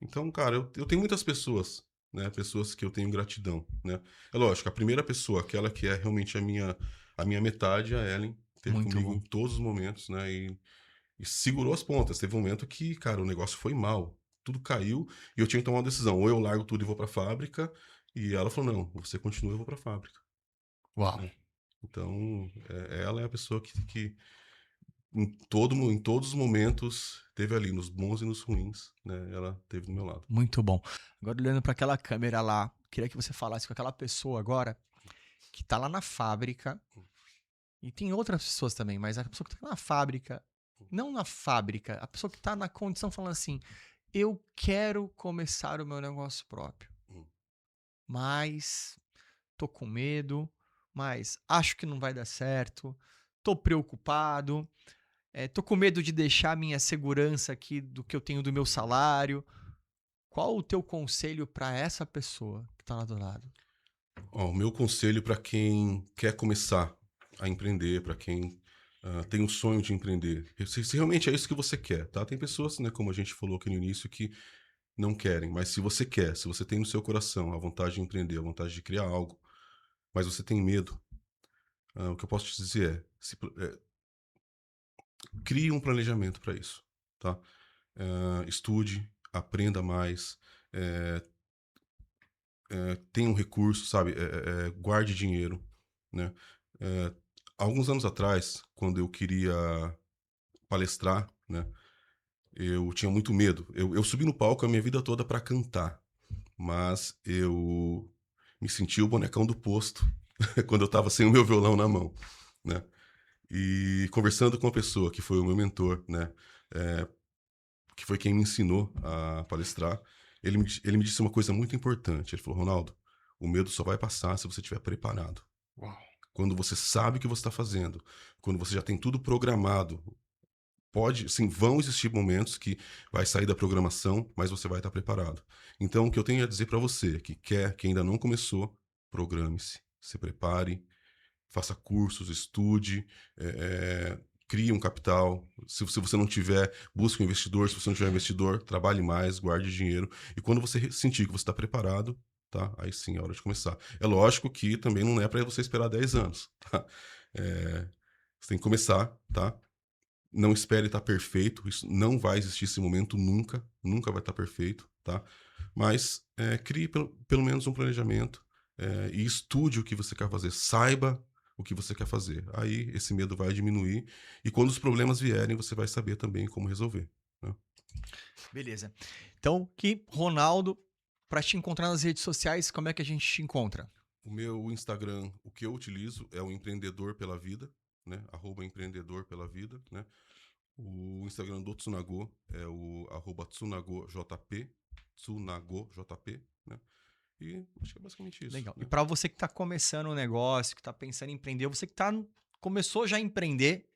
Então, cara, eu tenho muitas pessoas, né? Pessoas que eu tenho gratidão, né? É lógico, a primeira pessoa, aquela que é realmente a minha metade, a Ellen, esteve Muito comigo bom. em todos os momentos, né? E segurou as pontas. Teve um momento que, cara, o negócio foi mal. Tudo caiu e eu tinha que tomar uma decisão. Ou eu largo tudo e vou pra fábrica. E ela falou, não, você continua, eu vou pra fábrica, Uau. né? Então, ela é a pessoa que em todos os momentos, teve ali, nos bons e nos ruins, né? Ela teve do meu lado. Muito bom. Agora olhando para aquela câmera lá, queria que você falasse com aquela pessoa agora que tá lá na fábrica, e tem outras pessoas também, mas a pessoa que tá na fábrica, não na fábrica, a pessoa que tá na condição falando assim: eu quero começar o meu negócio próprio, Hum. mas tô com medo, mas acho que não vai dar certo, tô preocupado, tô com medo de deixar minha segurança aqui do que eu tenho do meu salário. Qual o teu conselho para essa pessoa que tá lá do lado? Ó, o meu conselho para quem quer começar a empreender, para quem tem um sonho de empreender, se realmente é isso que você quer, tá? Tem pessoas, né, como a gente falou aqui no início, que não querem, mas se você quer, se você tem no seu coração a vontade de empreender, a vontade de criar algo, mas você tem medo, o que eu posso te dizer crie um planejamento para isso, tá? Estude, aprenda mais, eh, tenha um recurso, sabe? Guarde dinheiro, né? Eh, Alguns anos atrás, quando eu queria palestrar, né? Eu tinha muito medo. Eu subi no palco a minha vida toda para cantar, mas eu me senti o bonecão do posto quando eu estava sem o meu violão na mão, né? E conversando com uma pessoa que foi o meu mentor, né? Que foi quem me ensinou a palestrar, ele me disse uma coisa muito importante. Ele falou, Ronaldo, o medo só vai passar se você estiver preparado. Uau. Quando você sabe o que você está fazendo, quando você já tem tudo programado, sim, vão existir momentos que vai sair da programação, mas você vai estar preparado. Então, o que eu tenho a dizer para você que ainda não começou, programe-se, se prepare, faça cursos, estude, crie um capital. Se você não tiver, busque um investidor. Se você não tiver investidor, trabalhe mais, guarde dinheiro. E quando você sentir que você está preparado, tá? Aí sim é hora de começar. É lógico que também não é para você esperar 10 anos, tá? Você tem que começar, tá? Não espere estar perfeito. Isso não vai existir esse momento nunca. Nunca vai estar perfeito, tá? Mas crie pelo menos um planejamento e estude o que você quer fazer. Saiba o que você quer fazer. Aí esse medo vai diminuir e quando os problemas vierem, você vai saber também como resolver, né? Beleza. Então, que Ronaldo, para te encontrar nas redes sociais, como é que a gente te encontra? O meu Instagram, o que eu utilizo é o Empreendedor pela Vida, né? @empreendedor pela vida, né? O Instagram do Tsunago é o @tsunagojp, tsunagojp, né? E acho que é basicamente isso, Legal. E né? para você que está começando um negócio, que está pensando em empreender, você que começou já a empreender,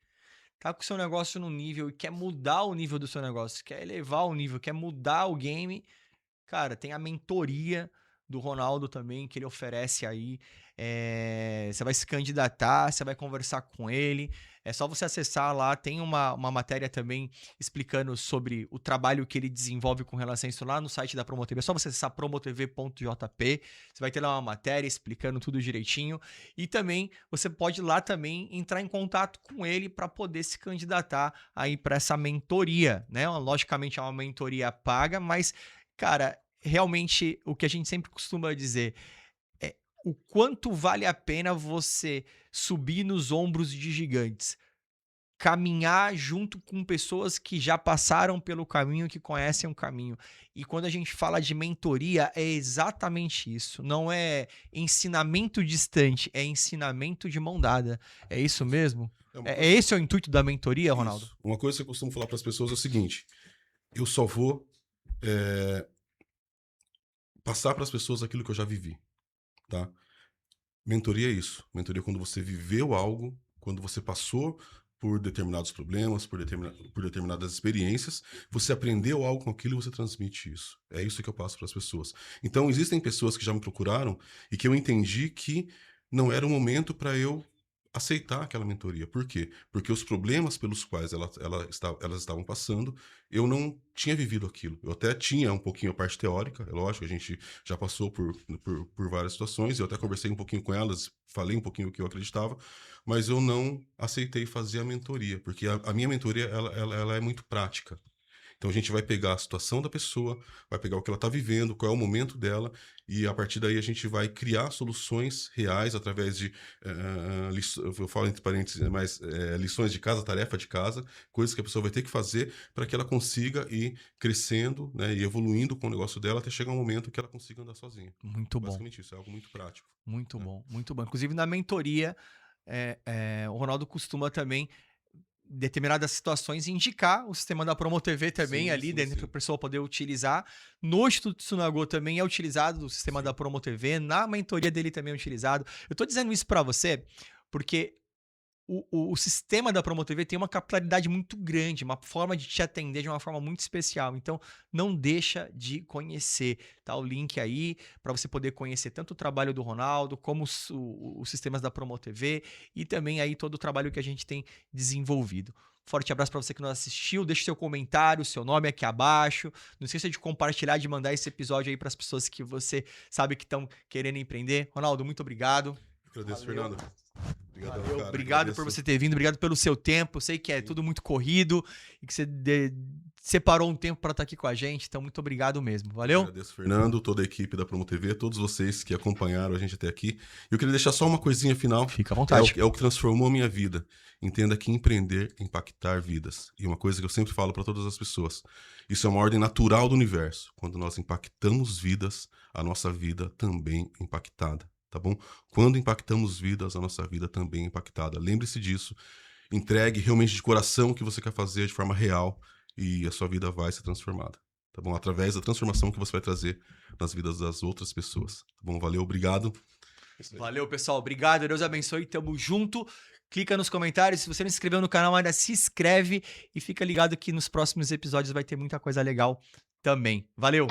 tá com o seu negócio no nível e quer mudar o nível do seu negócio, quer elevar o nível, quer mudar o game, cara, tem a mentoria do Ronaldo também, que ele oferece aí. Você vai se candidatar, você vai conversar com ele. É só você acessar lá, tem uma matéria também explicando sobre o trabalho que ele desenvolve com relação a isso lá no site da PromoTV. É só você acessar promotv.jp, você vai ter lá uma matéria explicando tudo direitinho. E também você pode lá também entrar em contato com ele para poder se candidatar aí para essa mentoria, né? Logicamente é uma mentoria paga, mas, cara, realmente o que a gente sempre costuma dizer é o quanto vale a pena você subir nos ombros de gigantes, caminhar junto com pessoas que já passaram pelo caminho, que conhecem o caminho. E quando a gente fala de mentoria, é exatamente isso. Não é ensinamento distante, é ensinamento de mão dada. É isso mesmo? É uma É coisa esse o intuito da mentoria, Ronaldo? Isso. Uma coisa que eu costumo falar para as pessoas é o seguinte: eu só vou passar para as pessoas aquilo que eu já vivi, tá? Mentoria é isso. Mentoria é quando você viveu algo, quando você passou por determinados problemas, por determinadas experiências, você aprendeu algo com aquilo e você transmite isso. É isso que eu passo para as pessoas. Então, existem pessoas que já me procuraram e que eu entendi que não era o momento para eu aceitar aquela mentoria. Por quê? Porque os problemas pelos quais elas estavam passando, eu não tinha vivido aquilo. Eu até tinha um pouquinho a parte teórica, é lógico, a gente já passou por várias situações, eu até conversei um pouquinho com elas, falei um pouquinho o que eu acreditava, mas eu não aceitei fazer a mentoria, porque a minha mentoria, ela é muito prática. Então a gente vai pegar a situação da pessoa, vai pegar o que ela está vivendo, qual é o momento dela, e a partir daí a gente vai criar soluções reais através de, eu falo entre parênteses, mas lições de casa, tarefa de casa, coisas que a pessoa vai ter que fazer para que ela consiga ir crescendo, né, e evoluindo com o negócio dela até chegar um momento que ela consiga andar sozinha. Muito bom. Basicamente isso, é algo muito prático. Muito né? bom, muito bom. Inclusive na mentoria, o Ronaldo costuma também, em determinadas situações, indicar o sistema da Promo TV também ali, dentro para a pessoa poder utilizar. No Instituto Tsunago também é utilizado o sistema da Promo TV, na mentoria dele também é utilizado. Eu tô dizendo isso para você porque o sistema da Promo TV tem uma capilaridade muito grande, uma forma de te atender de uma forma muito especial. Então, não deixa de conhecer. Tá o link aí para você poder conhecer tanto o trabalho do Ronaldo, como os sistemas da Promo TV e também aí todo o trabalho que a gente tem desenvolvido. Forte abraço para você que nos assistiu. Deixe seu comentário, seu nome aqui abaixo. Não esqueça de compartilhar, de mandar esse episódio aí para as pessoas que você sabe que estão querendo empreender. Ronaldo, muito obrigado. Agradeço, Fernando. Obrigadão, Valeu, cara. obrigado Agradeço. por você ter vindo, obrigado pelo seu tempo. Eu sei que é tudo muito corrido e que você separou um tempo para estar aqui com a gente, então muito obrigado mesmo. Valeu? Agradeço, Fernando, toda a equipe da Promo TV, todos vocês que acompanharam a gente até aqui. Eu queria deixar só uma coisinha final. Fica à vontade. É o que transformou a minha vida. Entenda que empreender é impactar vidas. E uma coisa que eu sempre falo para todas as pessoas: isso é uma ordem natural do universo. Quando nós impactamos vidas, a nossa vida também é impactada. Tá bom? Quando impactamos vidas, a nossa vida também é impactada. Lembre-se disso. Entregue realmente de coração o que você quer fazer de forma real e a sua vida vai ser transformada. Tá bom? Através da transformação que você vai trazer nas vidas das outras pessoas. Tá bom? Valeu, obrigado. Valeu, pessoal. Obrigado. Deus abençoe. Tamo junto. Clica nos comentários. Se você não se inscreveu no canal ainda, se inscreve e fica ligado que nos próximos episódios vai ter muita coisa legal também. Valeu!